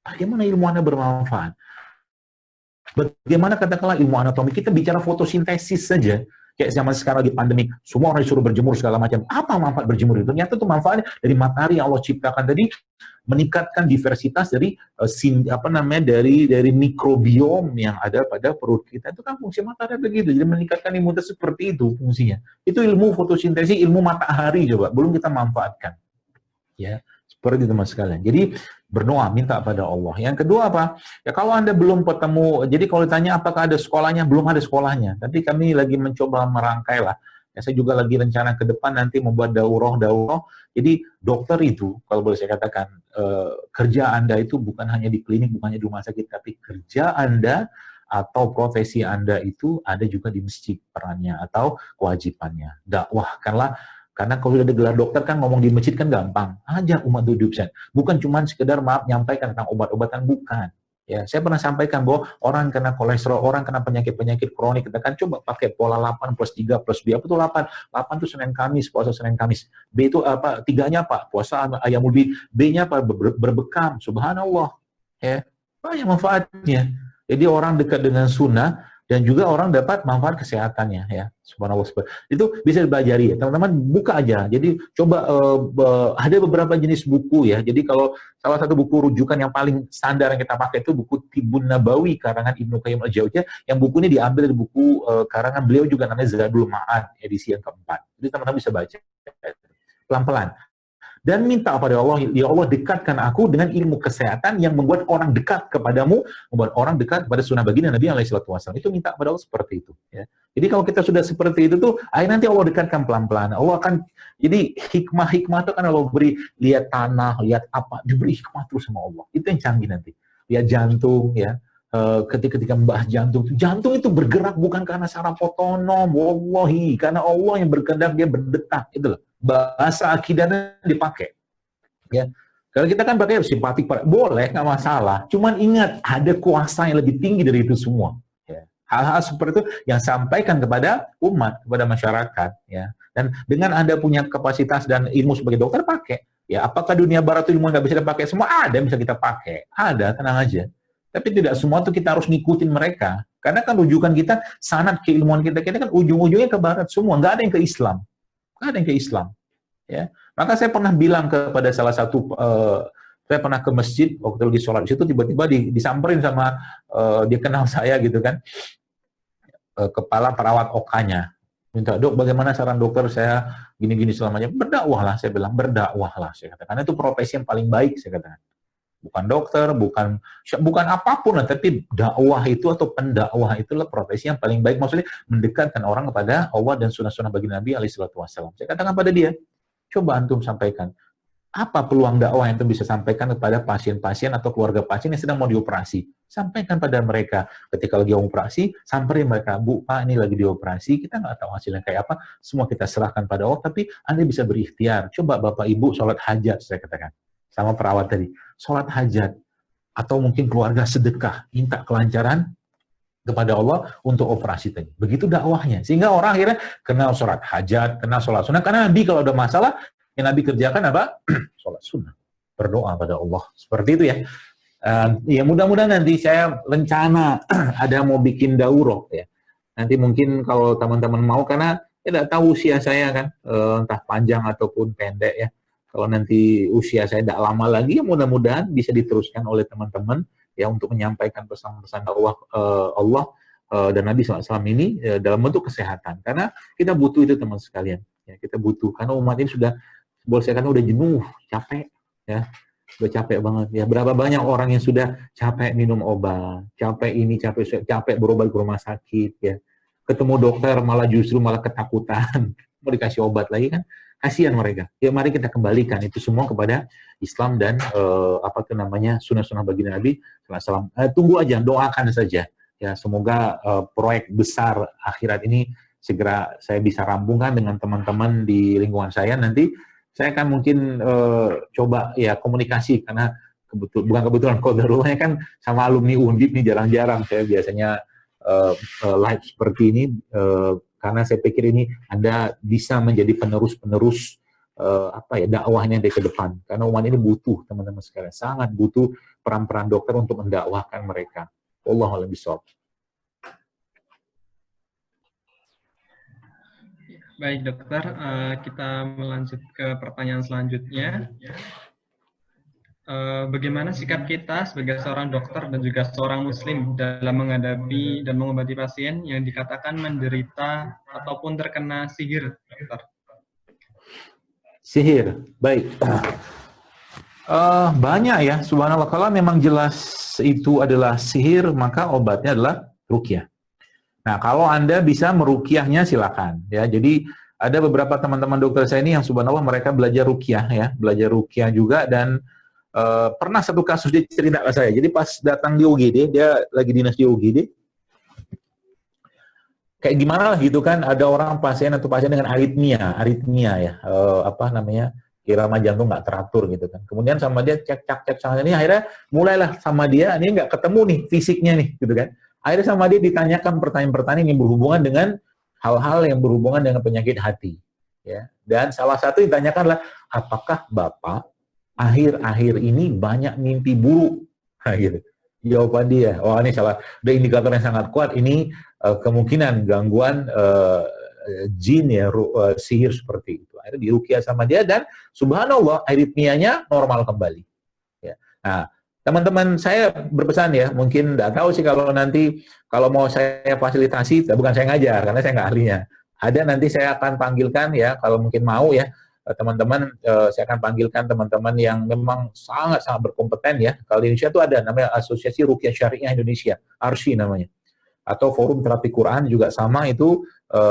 Bagaimana ilmu Anda bermanfaat? Bagaimana katakanlah ilmu anatomi, kita bicara fotosintesis saja, kayak zaman sekarang lagi pandemi, semua orang disuruh berjemur segala macam. Apa manfaat berjemur itu? Ternyata itu manfaatnya dari matahari yang Allah ciptakan tadi, meningkatkan diversitas dari dari mikrobiom yang ada pada perut kita. Itu kan fungsi matahari begitu. Jadi meningkatkan imunitas seperti itu fungsinya. Itu ilmu fotosintesis, ilmu matahari coba, belum kita manfaatkan. Ya. Seperti itu mas sekalian. Jadi berdoa, minta pada Allah. Yang kedua apa? Ya kalau Anda belum ketemu, jadi kalau ditanya apakah ada sekolahnya, belum ada sekolahnya. Tapi kami lagi mencoba merangkai lah. Ya, saya juga lagi rencana ke depan nanti membuat daurah. Jadi dokter itu, kalau boleh saya katakan, kerja Anda itu bukan hanya di klinik, bukan hanya di rumah sakit, tapi kerja Anda atau profesi Anda itu ada juga di masjid perannya atau kewajibannya. Dakwahkanlah. Karena kalau sudah ada gelar dokter kan ngomong di masjid kan gampang. Ajak umat hidup saya. Bukan cuma sekedar menyampaikan tentang obat-obatan, bukan. Ya, saya pernah sampaikan bahwa orang kena kolesterol, orang kena penyakit-penyakit kronik, kita kan coba pakai pola 8 plus 3 plus B. Apa itu 8? 8 itu Senin Kamis, puasa Senin Kamis. B itu apa? 3-nya apa? Puasa ayam ulbi. B-nya apa? Berbekam. Subhanallah. Ya, banyak manfaatnya. Jadi orang dekat dengan sunnah, dan juga orang dapat manfaat kesehatannya ya. Subhanallah. Itu bisa dipelajari ya. Teman-teman buka aja. Jadi coba ada beberapa jenis buku ya. Jadi kalau salah satu buku rujukan yang paling standar yang kita pakai itu buku Tibun Nabawi karangan Ibnu Qayyim Al-Jauziyah, yang buku ini diambil dari buku karangan beliau juga namanya Zadul Ma'ad edisi yang keempat. Jadi teman-teman bisa baca pelan-pelan. Dan minta kepada Allah, ya Allah dekatkan aku dengan ilmu kesehatan yang membuat orang dekat kepadamu, membuat orang dekat kepada sunnah baginda Nabi SAW. Itu minta kepada Allah seperti itu. Ya. Jadi kalau kita sudah seperti itu tuh, nanti Allah dekatkan pelan-pelan. Allah akan, jadi hikmah itu kan Allah beri, lihat tanah, lihat apa, diberi hikmah terus sama Allah. Itu yang canggih nanti. Lihat jantung, ya. Ketika membahas jantung itu bergerak bukan karena saraf otonom, wallahi, karena Allah yang berkehendak dia berdetak, itu loh. Bahasa akidahnya dipakai. Ya, kalau kita kan pakai simpatik, boleh, nggak masalah. Cuman ingat, ada kuasa yang lebih tinggi dari itu semua. Ya. Hal-hal seperti itu yang sampaikan kepada umat, kepada masyarakat. Ya. Dan dengan Anda punya kapasitas dan ilmu sebagai dokter, pakai. Ya, apakah dunia barat ilmu nggak bisa dipakai semua? Ada yang bisa kita pakai. Ada, tenang aja. Tapi tidak semua tuh kita harus ngikutin mereka. Karena kan rujukan kita, sanad keilmuan kita kan ujung-ujungnya ke barat semua. Nggak ada yang ke Islam. Nggak ada yang ke Islam. Ya, maka saya pernah bilang kepada salah satu, saya pernah ke masjid waktu lagi sholat di situ, tiba-tiba disamperin sama dia kenal saya gitu kan, kepala perawat OK-nya, minta, dok bagaimana saran dokter saya gini-gini selamanya, berdakwahlah, saya bilang, berdakwahlah, saya katakan itu profesi yang paling baik, saya katakan, bukan dokter, bukan apapun lah, tapi dakwah itu atau pendakwah itulah profesi yang paling baik, maksudnya mendekatkan orang kepada Allah dan sunnah-sunnah bagi Nabi SAW. Saya katakan pada dia, coba antum sampaikan, apa peluang dakwah yang antum bisa sampaikan kepada pasien-pasien atau keluarga pasien yang sedang mau dioperasi. Sampaikan pada mereka, ketika lagi operasi, samperin mereka, Bu, Pak, ini lagi dioperasi, kita nggak tahu hasilnya kayak apa, semua kita serahkan pada Allah, tapi Anda bisa berikhtiar. Coba Bapak Ibu sholat hajat, saya katakan, sama perawat tadi, sholat hajat, atau mungkin keluarga sedekah, minta kelancaran kepada Allah untuk operasi tadi. Begitu dakwahnya. Sehingga orang akhirnya kenal sholat hajat, kenal sholat sunnah. Karena Nabi kalau ada masalah, yang Nabi kerjakan apa? Sholat sunnah. Berdoa pada Allah. Seperti itu ya. Ya mudah-mudahan nanti saya rencana ada mau bikin daurah ya. Nanti mungkin kalau teman-teman mau, karena tidak tahu usia saya kan, entah panjang ataupun pendek ya. Kalau nanti usia saya tidak lama lagi, ya mudah-mudahan bisa diteruskan oleh teman-teman ya untuk menyampaikan pesan-pesan dakwah Allah dan Nabi SAW ini dalam bentuk kesehatan. Karena kita butuh itu teman sekalian. Ya, kita butuh karena umat ini sudah, boleh saya katakan udah jenuh, capek ya. Sudah capek banget ya. Berapa banyak orang yang sudah capek minum obat, capek ini, capek berobat ke rumah sakit ya. Ketemu dokter malah justru malah ketakutan. Mau dikasih obat lagi kan, kasihan mereka. Ya mari kita kembalikan itu semua kepada Islam dan apa itu namanya, sunnah-sunnah baginda Nabi SAW. Tunggu aja, doakan saja. Ya semoga proyek besar akhirat ini segera saya bisa rampungkan dengan teman-teman di lingkungan saya. Nanti saya akan mungkin coba ya komunikasi, karena bukan kebetulan, qadarullah kan sama alumni Undip nih jarang-jarang saya biasanya live seperti ini. Karena saya pikir ini Anda bisa menjadi penerus-penerus apa ya dakwahnya dari ke depan. Karena umat ini butuh, teman-teman sekalian, sangat butuh peran-peran dokter untuk mendakwahkan mereka. Wallahu a'lam bishawab. Baik dokter, kita melanjut ke pertanyaan selanjutnya. Bagaimana sikap kita sebagai seorang dokter dan juga seorang muslim dalam menghadapi dan mengobati pasien yang dikatakan menderita ataupun terkena sihir, dokter? Sihir, baik. Banyak ya, subhanallah. Kalau memang jelas itu adalah sihir, maka obatnya adalah ruqyah. Nah, kalau Anda bisa meruqyahnya silakan ya. Jadi ada beberapa teman-teman dokter saya ini yang subhanallah mereka belajar ruqyah ya, belajar ruqyah juga. Dan pernah satu kasus dia cerita ke saya. Jadi pas datang di UGD, dia lagi dinas di UGD, kayak gimana lah gitu kan, ada orang pasien dengan aritmia ya, apa namanya, irama jantung nggak teratur gitu kan. Kemudian sama dia cek sama ini, akhirnya mulailah sama dia, ini nggak ketemu nih fisiknya nih gitu kan. Akhirnya sama dia ditanyakan pertanyaan-pertanyaan yang berhubungan dengan hal-hal yang berhubungan dengan penyakit hati ya. Dan salah satu ditanyakanlah, apakah Bapak akhir-akhir ini banyak mimpi buruk? Nah, gitu. Jawaban dia, wah ini salah, ada indikator yang sangat kuat, ini kemungkinan gangguan jin ya, sihir seperti itu. Akhirnya diruqyah sama dia dan subhanallah aritmianya normal kembali. Ya. Nah, teman-teman saya berpesan ya, mungkin nggak tahu sih kalau nanti kalau mau saya fasilitasi, bukan saya ngajar karena saya nggak ahlinya. Ada nanti saya akan panggilkan ya, kalau mungkin mau ya, teman-teman, saya akan panggilkan teman-teman yang memang sangat-sangat berkompeten ya. Kalau di Indonesia itu ada namanya Asosiasi Ruqyah Syariah Indonesia, ARSY namanya. Atau Forum Terapi Quran juga sama itu,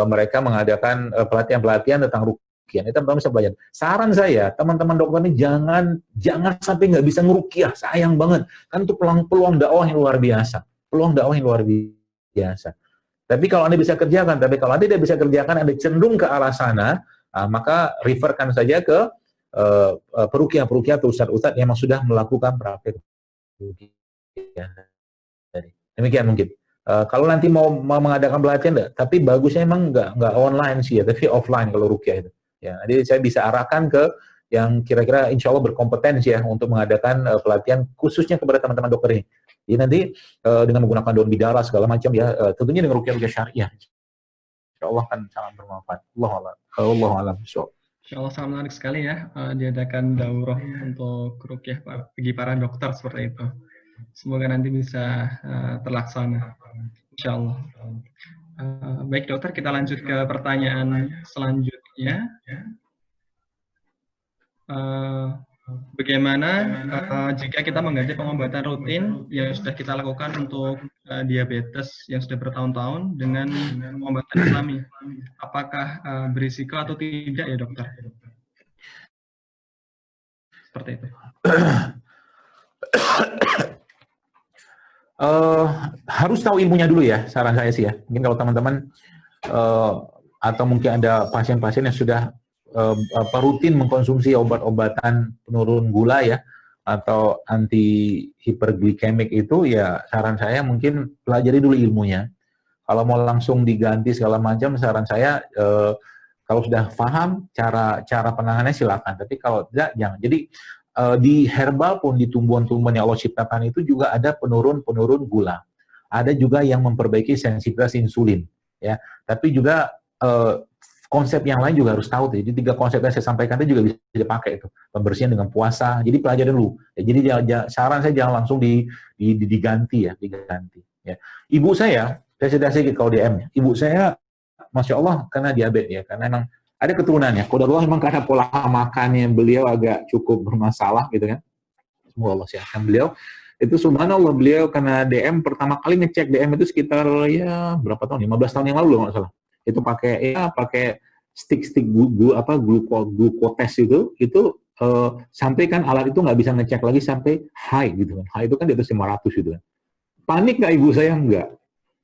mereka mengadakan pelatihan-pelatihan tentang ruqyah. Itu teman-teman bisa belajar. Saran saya, teman-teman dokter ini jangan sampai nggak bisa ngeruqyah, sayang banget. Kan itu peluang dakwah yang luar biasa. Peluang dakwah yang luar biasa. Tapi kalau Anda bisa kerjakan, tapi kalau Anda tidak bisa kerjakan, Anda cenderung ke arah sana, maka referkan saja ke peruqyah atau ustadz-ustadz yang memang sudah melakukan praktek ruqyah. Demikian mungkin. Kalau nanti mau mengadakan pelatihan, tapi bagusnya emang nggak online sih ya, tapi offline kalau ruqyah itu. Ya, jadi saya bisa arahkan ke yang kira-kira insya Allah berkompetensi ya untuk mengadakan pelatihan khususnya kepada teman-teman dokter ini. Jadi nanti dengan menggunakan daun bidara segala macam ya, tentunya dengan ruqyah syariah. Insya Allah kan sangat bermanfaat. Allah alam. Insya Allah sangat menarik sekali ya diadakan daurah untuk ruqyah bagi para dokter seperti itu. Semoga nanti bisa terlaksana. Insya Allah. Baik dokter, kita lanjut ke pertanyaan selanjutnya. Bagaimana jika kita mengganti pengobatan rutin yang sudah kita lakukan untuk diabetes yang sudah bertahun-tahun dengan pengobatan Islami? Apakah berisiko atau tidak ya dokter? Seperti itu. Harus tahu ilmunya dulu ya, saran saya sih ya. Mungkin kalau teman-teman atau mungkin ada pasien-pasien yang sudah rutin mengkonsumsi obat-obatan penurun gula ya, atau anti hiperglikemik itu ya, saran saya mungkin pelajari dulu ilmunya. Kalau mau langsung diganti segala macam, saran saya kalau sudah paham cara penanganannya silakan. Tapi kalau tidak, jangan. Jadi di herbal pun, di tumbuhan-tumbuhan yang Allah ciptakan itu juga ada penurun gula. Ada juga yang memperbaiki sensitivitas insulin. Ya, tapi juga konsep yang lain juga harus tahu. Jadi 3 konsep yang saya sampaikan itu juga bisa dipakai itu. Pembersihan dengan puasa. Jadi pelajari dulu. Ya, jadi saran saya jangan langsung diganti ya, diganti. Ya. Ibu saya sudah sedikit kalau DM. Ibu saya, masya Allah, karena diabetes ya, karena memang ada keturunannya. Qadarullah memang karena pola makannya beliau agak cukup bermasalah gitu kan. Semoga Allah sehatkan beliau. Itu subhanallah, beliau karena DM pertama kali ngecek DM itu sekitar ya berapa tahun? 15 tahun yang lalu loh, nggak salah. Itu pakai stick glukotes itu sampai kan alat itu nggak bisa ngecek lagi sampai high gitu kan. High itu kan di atas 500 gitu kan. Panik nggak ibu saya? Enggak.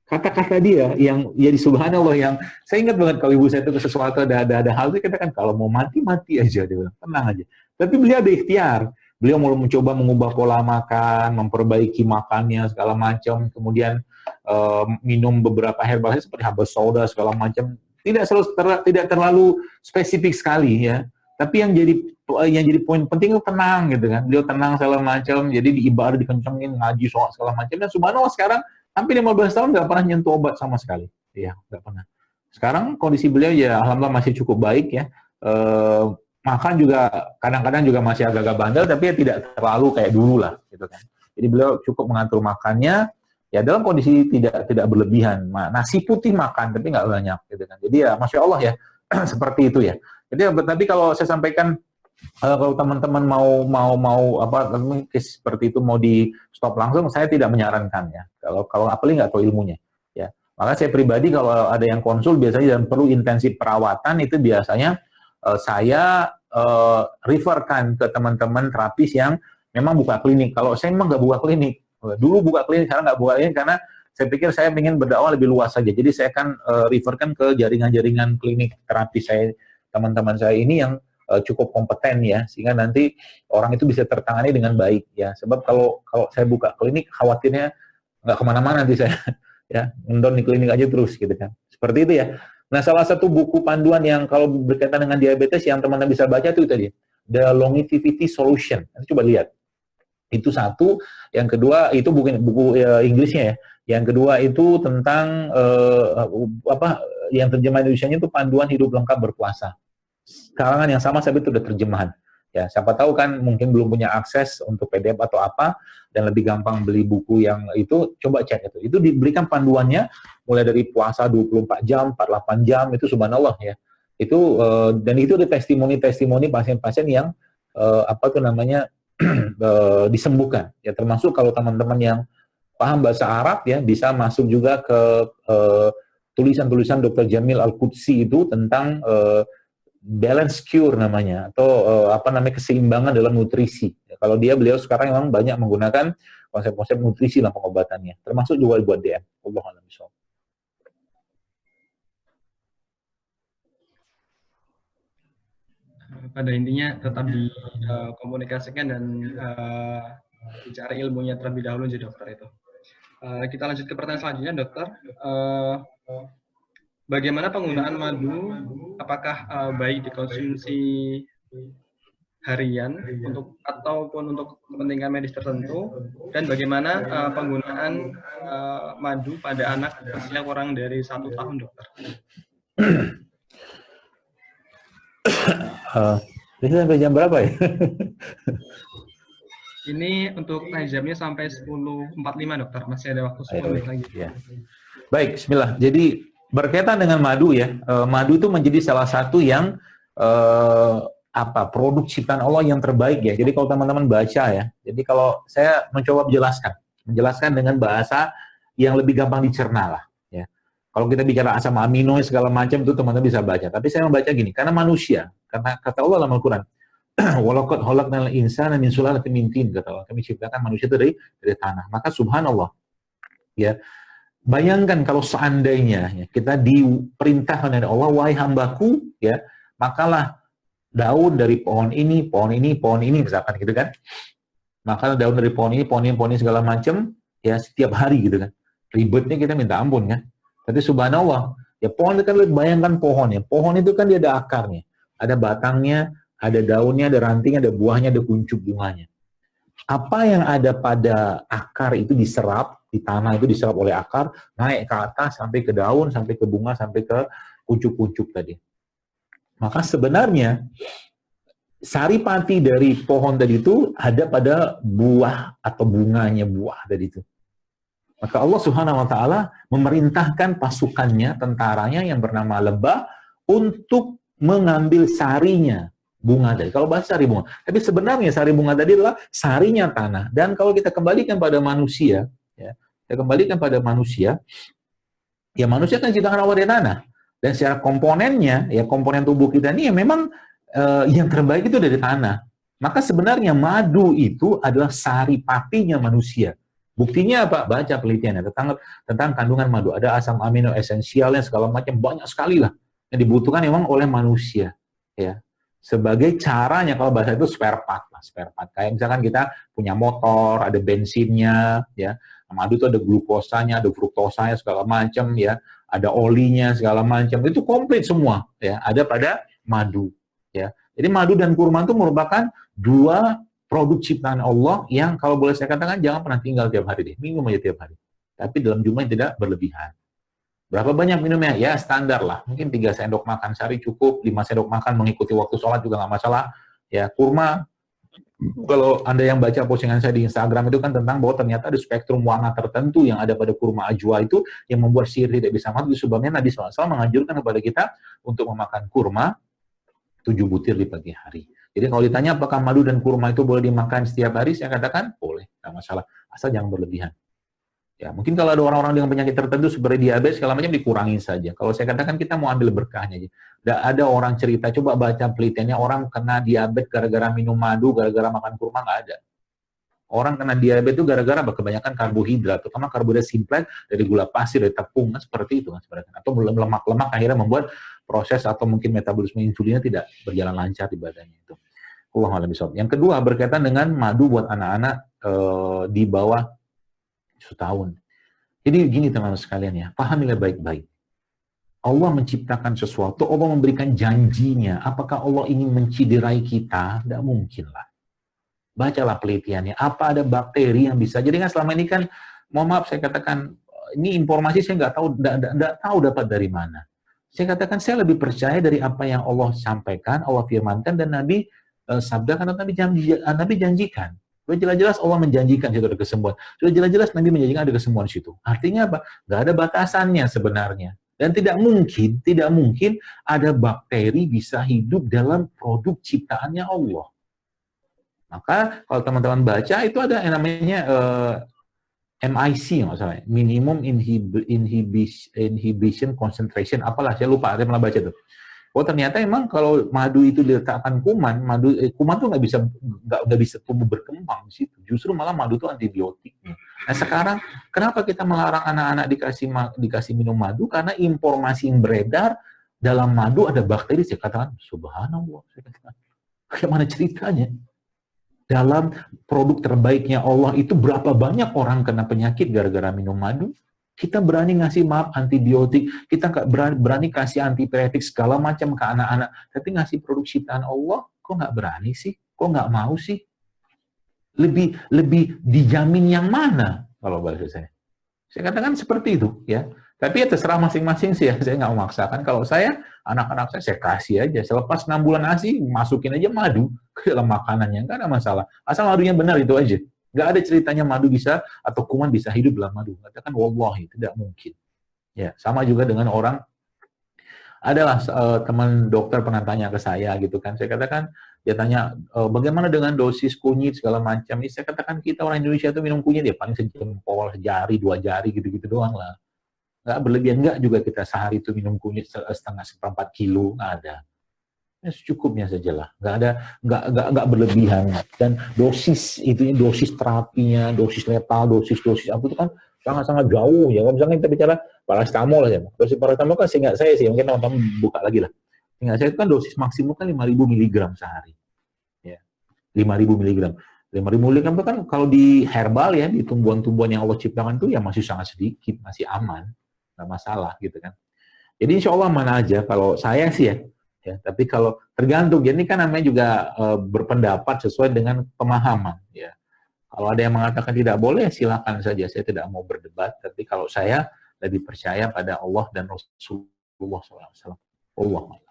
Kata-kata dia yang ya di subhanallah, yang saya ingat banget kalau ibu saya itu sesuatu ada hal itu katakan kalau mau mati aja, dia bilang tenang aja. Tapi beliau ada ikhtiar. Beliau mau mencoba mengubah pola makan, memperbaiki makannya segala macam, kemudian minum beberapa herbal seperti habas soda segala macam. Tidak terlalu spesifik sekali ya. Tapi yang jadi poin penting itu tenang gitu kan. Beliau tenang segala macam. Jadi di ibadah dikencengin, ngaji sholat segala macam. Dan subhanallah sekarang hampir 15 tahun nggak pernah nyentuh obat sama sekali. Iya, nggak pernah. Sekarang kondisi beliau ya alhamdulillah masih cukup baik ya. Makan juga kadang-kadang juga masih agak-agak bandel, tapi ya tidak terlalu kayak dulu lah gitu kan. Jadi beliau cukup mengatur makannya ya dalam kondisi tidak berlebihan. Nasi putih makan tapi nggak banyak gitu kan. Jadi ya masya Allah ya seperti itu ya. Jadi tapi kalau saya sampaikan kalau teman-teman mau seperti itu mau di stop langsung, saya tidak menyarankan ya. Kalau apalagi nggak tahu ilmunya ya. Maka saya pribadi kalau ada yang konsul biasanya dan perlu intensif perawatan itu biasanya saya referkan ke teman-teman terapis yang memang buka klinik. Kalau saya memang nggak buka klinik, dulu buka klinik, sekarang nggak buka klinik karena saya pikir saya ingin berdakwah lebih luas saja. Jadi saya akan referkan ke jaringan-jaringan klinik terapis saya, teman-teman saya ini yang cukup kompeten ya, sehingga nanti orang itu bisa tertangani dengan baik ya. Sebab kalau saya buka klinik, khawatirnya nggak kemana-mana nanti saya ya, ngendon di klinik aja terus gitu kan. Seperti itu ya. Nah, salah satu buku panduan yang kalau berkaitan dengan diabetes yang teman-teman bisa baca itu tadi, The Longevity Solution. Nanti coba lihat. Itu satu. Yang kedua itu buku Inggrisnya ya. Yang kedua itu tentang yang terjemahan Indonesianya itu panduan hidup lengkap berpuasa. Karangan yang sama saya itu udah terjemahan. Ya, siapa tahu kan mungkin belum punya akses untuk PDF atau apa dan lebih gampang beli buku yang itu, coba cek itu. Itu diberikan panduannya mulai dari puasa 24 jam, 48 jam itu subhanallah ya. Itu dan itu ada testimoni pasien-pasien yang disembuhkan. Ya termasuk kalau teman-teman yang paham bahasa Arab ya bisa masuk juga ke tulisan-tulisan Dr. Jamil Al-Qudsi itu tentang balance cure namanya, atau keseimbangan dalam nutrisi. Kalau beliau sekarang memang banyak menggunakan konsep-konsep nutrisi dalam pengobatannya, termasuk juga buat DM. Allahu a'lam bishawab. pada intinya tetap dikomunikasikan dan dicari ilmunya terlebih dahulu jadi dokter itu. Kita lanjut ke pertanyaan selanjutnya, dokter. Bagaimana penggunaan madu? Apakah baik dikonsumsi harian ataupun untuk kepentingan medis tertentu? Dan bagaimana penggunaan madu pada anak usia kurang dari 1 tahun, dokter? Ini sampai jam berapa ya? Ini untuk jamnya sampai 10.45, dokter. Masih ada waktu 10 menit lagi. Ya. Baik, bismillah. Jadi berkaitan dengan madu ya, madu itu menjadi salah satu yang produk ciptaan Allah yang terbaik ya. Jadi kalau teman-teman baca ya, jadi kalau saya mencoba menjelaskan dengan bahasa yang lebih gampang dicerna lah ya. Kalau kita bicara asam amino segala macam itu teman-teman bisa baca. Tapi saya membaca gini, karena manusia, karena kata Allah dalam Al-Quran, walaqad khalaqnal insana min sulalatin min tin, kata Allah, kami ciptakan manusia dari tanah. Maka subhanallah ya, bayangkan kalau seandainya ya, kita diperintahkan oleh Allah, wahai hambaku ya, makalah daun dari pohon ini, misalkan gitu kan. Makalah daun dari pohon ini segala macam ya setiap hari gitu kan. Ribetnya kita minta ampun kan. Tapi subhanallah, ya pohon itu kan, bayangkan pohon ya. Pohon itu kan dia ada akarnya, ada batangnya, ada daunnya, ada rantingnya, ada buahnya, ada kuncup bunganya. Apa yang ada pada akar itu diserap, di tanah itu diserap oleh akar, naik ke atas, sampai ke daun, sampai ke bunga, sampai ke kuncup-kuncup tadi. Maka sebenarnya, saripati dari pohon tadi itu ada pada buah atau bunganya buah tadi itu. Maka Allah Subhanahu wa Ta'ala memerintahkan pasukannya, tentaranya yang bernama lebah, untuk mengambil sarinya bunga tadi. Kalau bahasa sari bunga. Tapi sebenarnya sari bunga tadi adalah sarinya tanah. Dan kalau kita kembalikan pada manusia, ya, ya manusia kan diciptakan Allah dari tanah. Dan secara komponennya, ya komponen tubuh kita ini ya memang yang terbaik itu dari tanah. Maka sebenarnya madu itu adalah saripatinya manusia. Buktinya apa? Baca penelitiannya tentang kandungan madu. Ada asam amino esensialnya segala macam, banyak sekali lah yang dibutuhkan memang oleh manusia. Ya, sebagai caranya, kalau bahasa itu spare part. Kayak misalkan kita punya motor, ada bensinnya, ya. Madu itu ada glukosanya, ada fruktosanya segala macam, ya. Ada olinya segala macam. Itu komplit semua, ya. Ada pada madu, ya. Jadi madu dan kurma itu merupakan dua produk ciptaan Allah yang kalau boleh saya katakan jangan pernah tinggal tiap hari deh, minum aja tiap hari. Tapi dalam jumlah yang tidak berlebihan. Berapa banyak minumnya? Ya standar lah, mungkin 3 sendok makan sehari cukup, 5 sendok makan mengikuti waktu sholat juga nggak masalah. Ya kurma, kalau Anda yang baca postingan saya di Instagram itu kan tentang bahwa ternyata ada spektrum warna tertentu yang ada pada kurma ajwa itu yang membuat sihir tidak bisa mati. Sebabnya Nabi SAW menganjurkan kepada kita untuk memakan kurma 7 butir di pagi hari. Jadi kalau ditanya apakah madu dan kurma itu boleh dimakan setiap hari, saya katakan boleh, nggak masalah, asal jangan berlebihan. Ya, mungkin kalau ada orang-orang dengan penyakit tertentu seperti diabetes segala macam dikurangin saja. Kalau saya katakan kita mau ambil berkahnya aja. Nggak ada orang cerita, coba baca penelitiannya orang kena diabetes gara-gara minum madu, gara-gara makan kurma, nggak ada. Orang kena diabetes itu gara-gara kebanyakan karbohidrat, terutama karbohidrat simplet dari gula pasir, dari tepung, kan seperti itu kan sebenarnya. Atau lemak-lemak akhirnya membuat proses atau mungkin metabolisme insulinnya tidak berjalan lancar di badannya itu. Yang kedua berkaitan dengan madu buat anak-anak di bawah 1 tahun. Jadi gini teman-teman sekalian ya, pahamilah baik-baik. Allah menciptakan sesuatu, Allah memberikan janjinya. Apakah Allah ingin menciderai kita? Tidak mungkin lah. Bacalah penelitiannya. Apa ada bakteri yang bisa? Jadi kan selama ini kan, mohon maaf saya katakan, ini informasi saya nggak tahu dapat dari mana. Saya katakan saya lebih percaya dari apa yang Allah sampaikan, Allah firmankan, dan Nabi sabdakan, atau Nabi janjikan. Sudah jelas-jelas Allah menjanjikan situ ada kesembuhan. Sudah jelas-jelas Nabi menjanjikan ada kesembuhan situ. Artinya apa? Nggak ada batasannya sebenarnya. Dan tidak mungkin ada bakteri bisa hidup dalam produk ciptaannya Allah. Maka kalau teman-teman baca itu ada yang namanya MIC, maksudnya minimum inhibition concentration, apalah saya lupa, saya malah baca tuh. Oh ternyata emang kalau madu itu diletakkan kuman tuh nggak bisa tumbuh berkembang di situ. Justru malah madu itu antibiotik. Nah sekarang kenapa kita melarang anak-anak dikasih minum madu? Karena informasi yang beredar dalam madu ada bakteri. Saya katakan subhanallah. Bagaimana ceritanya? Dalam produk terbaiknya Allah itu berapa banyak orang kena penyakit gara-gara minum madu? Kita berani ngasih maaf antibiotik, kita nggak berani kasih antipiretik segala macam ke anak-anak, tapi ngasih produk ciptaan Allah, kok nggak berani sih? Kok nggak mau sih? Lebih dijamin yang mana kalau bahasa saya? Saya katakan seperti itu, ya. Tapi ya terserah masing-masing sih ya, saya nggak memaksakan. Kalau saya, anak-anak saya kasih aja. Selepas 6 bulan ASI, masukin aja madu ke dalam makanannya, nggak ada masalah. Asal madunya benar itu aja. Nggak ada ceritanya madu bisa, atau kuman bisa hidup dalam madu. Katakan, wallahi, tidak mungkin. Ya, sama juga dengan orang, adalah teman dokter pernah tanya ke saya gitu kan, saya katakan, dia tanya, bagaimana dengan dosis kunyit segala macam, ini saya katakan kita orang Indonesia itu minum kunyit ya paling sejempol, sejari, 2 jari gitu-gitu doang lah. Nggak berlebihan, nggak juga kita sehari itu minum kunyit setengah seperempat kilo, nggak ada. Ya, secukupnya saja lah, nggak berlebihan. Dan dosis itunya, dosis terapinya, dosis letal, dosis apa itu kan sangat-sangat jauh ya. Kalau misalnya kita bicara paracetamol ya, dosis paracetamol kan seingat saya sih, mungkin teman-teman buka lagi lah. Seingat saya itu kan dosis maksimum kan 5.000 mg sehari. Ya, 5.000 mg. 5.000 mg itu kan kalau di herbal ya, di tumbuhan-tumbuhan yang Allah ciptakan itu ya masih sangat sedikit, masih aman, nggak masalah gitu kan. Jadi insya Allah mana aja, kalau saya sih ya, tapi kalau tergantung, jadi kan namanya juga berpendapat sesuai dengan pemahaman ya. Kalau ada yang mengatakan tidak boleh, silakan saja, saya tidak mau berdebat, tapi kalau saya lebih percaya pada Allah dan Rasulullah SAW. Allah.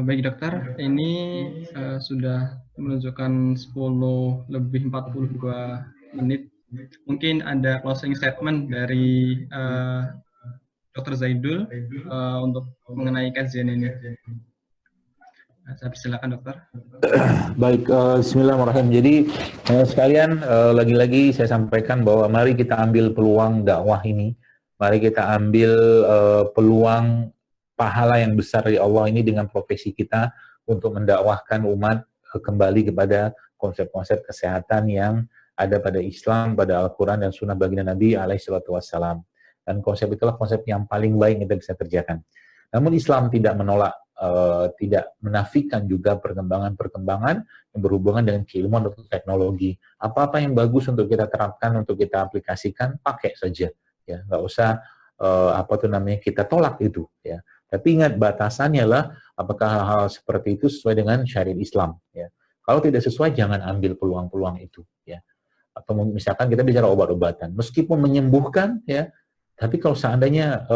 Baik dokter, ini sudah menunjukkan 10 lebih 42 menit. Mungkin ada closing statement dari Dr. Zaidul untuk mengenai kajian ini. Saya persilakan dokter. Baik, bismillahirrahmanirrahim. Jadi sekalian, lagi-lagi saya sampaikan bahwa mari kita ambil peluang dakwah ini. Mari kita ambil peluang pahala yang besar dari Allah ini dengan profesi kita untuk mendakwahkan umat kembali kepada konsep-konsep kesehatan yang ada pada Islam, pada Al-Quran dan Sunnah baginda Nabi SAW. Dan konsep itulah konsep yang paling baik yang kita bisa kerjakan. Namun Islam tidak menolak, tidak menafikan juga perkembangan-perkembangan yang berhubungan dengan keilmuan atau teknologi. Apa-apa yang bagus untuk kita terapkan, untuk kita aplikasikan, pakai saja. Ya, nggak usah kita tolak itu. Ya. Tapi ingat batasannya lah, apakah hal-hal seperti itu sesuai dengan syariat Islam. Ya. Kalau tidak sesuai, jangan ambil peluang-peluang itu. Ya. Atau misalkan kita bicara obat-obatan, meskipun menyembuhkan, ya, tapi kalau seandainya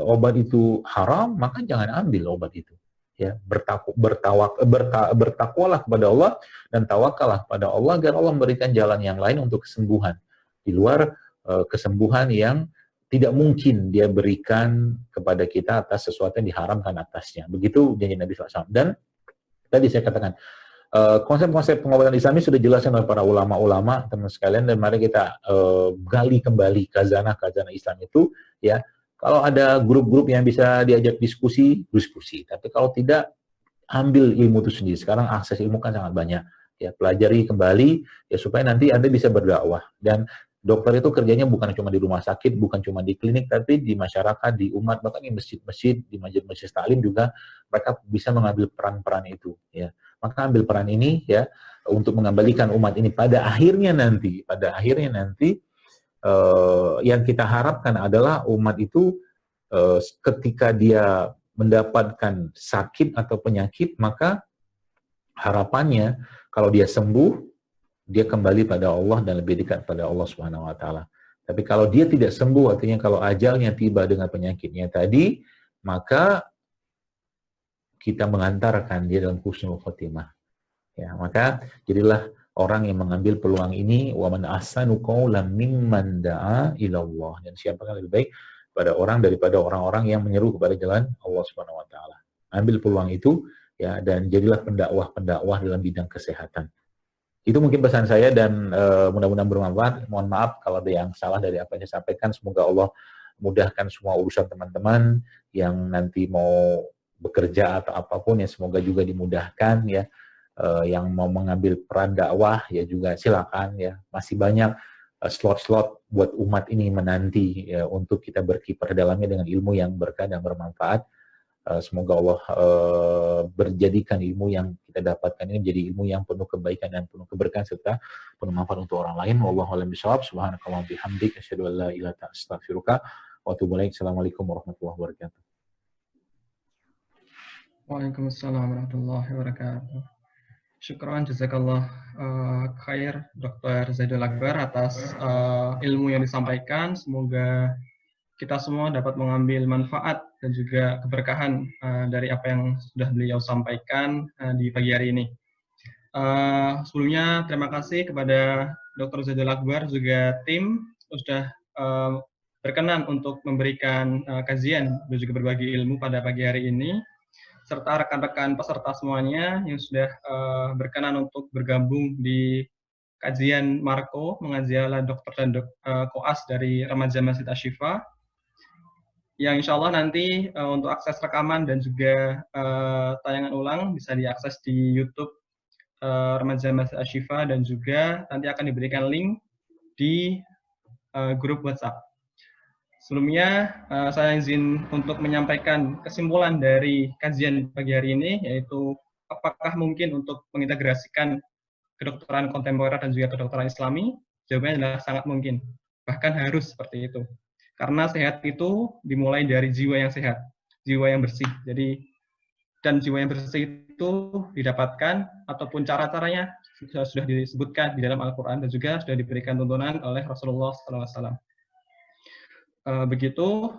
obat itu haram, maka jangan ambil obat itu. Ya, bertakwalah kepada Allah dan tawakallah pada Allah agar Allah memberikan jalan yang lain untuk kesembuhan di luar kesembuhan yang tidak mungkin dia berikan kepada kita atas sesuatu yang diharamkan atasnya. Begitu janji Nabi SAW. Dan tadi saya katakan konsep-konsep pengobatan Islami sudah dijelaskan oleh para ulama-ulama, teman sekalian, dan mari kita gali kembali khazanah-khazanah Islam itu, ya. Kalau ada grup-grup yang bisa diajak diskusi, tapi kalau tidak, ambil ilmu itu sendiri. Sekarang akses ilmu kan sangat banyak, ya, pelajari kembali, ya, supaya nanti Anda bisa berdakwah. Dan dokter itu kerjanya bukan cuma di rumah sakit, bukan cuma di klinik, tapi di masyarakat, di umat, bahkan di masjid-masjid, di majelis taklim juga mereka bisa mengambil peran-peran itu, ya. Maka ambil peran ini, ya, untuk mengembalikan umat ini pada akhirnya nanti yang kita harapkan adalah umat itu ketika dia mendapatkan sakit atau penyakit, maka harapannya kalau dia sembuh, dia kembali pada Allah dan lebih dekat pada Allah Subhanahu wa taala. Tapi kalau dia tidak sembuh, artinya kalau ajalnya tiba dengan penyakitnya tadi, maka kita mengantarkan dia dalam husnul khotimah. Ya, maka jadilah orang yang mengambil peluang ini, wa man ahsanu qawlan mimman da'a ila Allah. Dan siapa yang lebih baik pada orang daripada orang-orang yang menyeru kepada jalan Allah Subhanahu wa taala. Ambil peluang itu, ya, dan jadilah pendakwah dalam bidang kesehatan. Itu mungkin pesan saya, dan mudah-mudahan bermanfaat. Mohon maaf kalau ada yang salah dari apa yang saya sampaikan. Semoga Allah mudahkan semua urusan teman-teman yang nanti mau bekerja atau apapun, ya, semoga juga dimudahkan, ya. Yang mau mengambil peran dakwah, ya, juga silakan, ya. Masih banyak slot-slot buat umat ini menanti, ya, untuk kita berkiprah dalamnya dengan ilmu yang berkah dan bermanfaat. Semoga Allah berjadikan ilmu yang kita dapatkan ini menjadi ilmu yang penuh kebaikan dan penuh keberkahan serta penuh manfaat untuk orang lain. Wallahu a'lam bishawab. Subhanakallahumma bihamdik asyhadu an la ilaha illa anta astaghfiruka wa atubu ilaik. Assalamualaikum warahmatullahi wabarakatuh. Waalaikumsalam warahmatullahi wabarakatuh. Syukran jazakallah khair Dr. Zaidul Akbar atas ilmu yang disampaikan. Semoga kita semua dapat mengambil manfaat dan juga keberkahan dari apa yang sudah beliau sampaikan di pagi hari ini. Sebelumnya terima kasih kepada Dr. Zaidul Akbar juga tim sudah berkenan untuk memberikan kajian dan juga berbagi ilmu pada pagi hari ini, serta rekan-rekan peserta semuanya yang sudah berkenan untuk bergabung di kajian Marco mengaji ala dokter dan koas dari Remaja Masjid Asy-Syifa, yang insya Allah nanti untuk akses rekaman dan juga tayangan ulang bisa diakses di YouTube Remaja Masjid Asy-Syifa, dan juga nanti akan diberikan link di grup WhatsApp. Sebelumnya saya izin untuk menyampaikan kesimpulan dari kajian pagi hari ini, yaitu apakah mungkin untuk mengintegrasikan kedokteran kontemporer dan juga kedokteran Islami? Jawabannya adalah sangat mungkin, bahkan harus seperti itu. Karena sehat itu dimulai dari jiwa yang sehat, jiwa yang bersih. Jadi, dan jiwa yang bersih itu didapatkan ataupun cara-caranya sudah disebutkan di dalam Al-Quran dan juga sudah diberikan tuntunan oleh Rasulullah SAW. Begitu.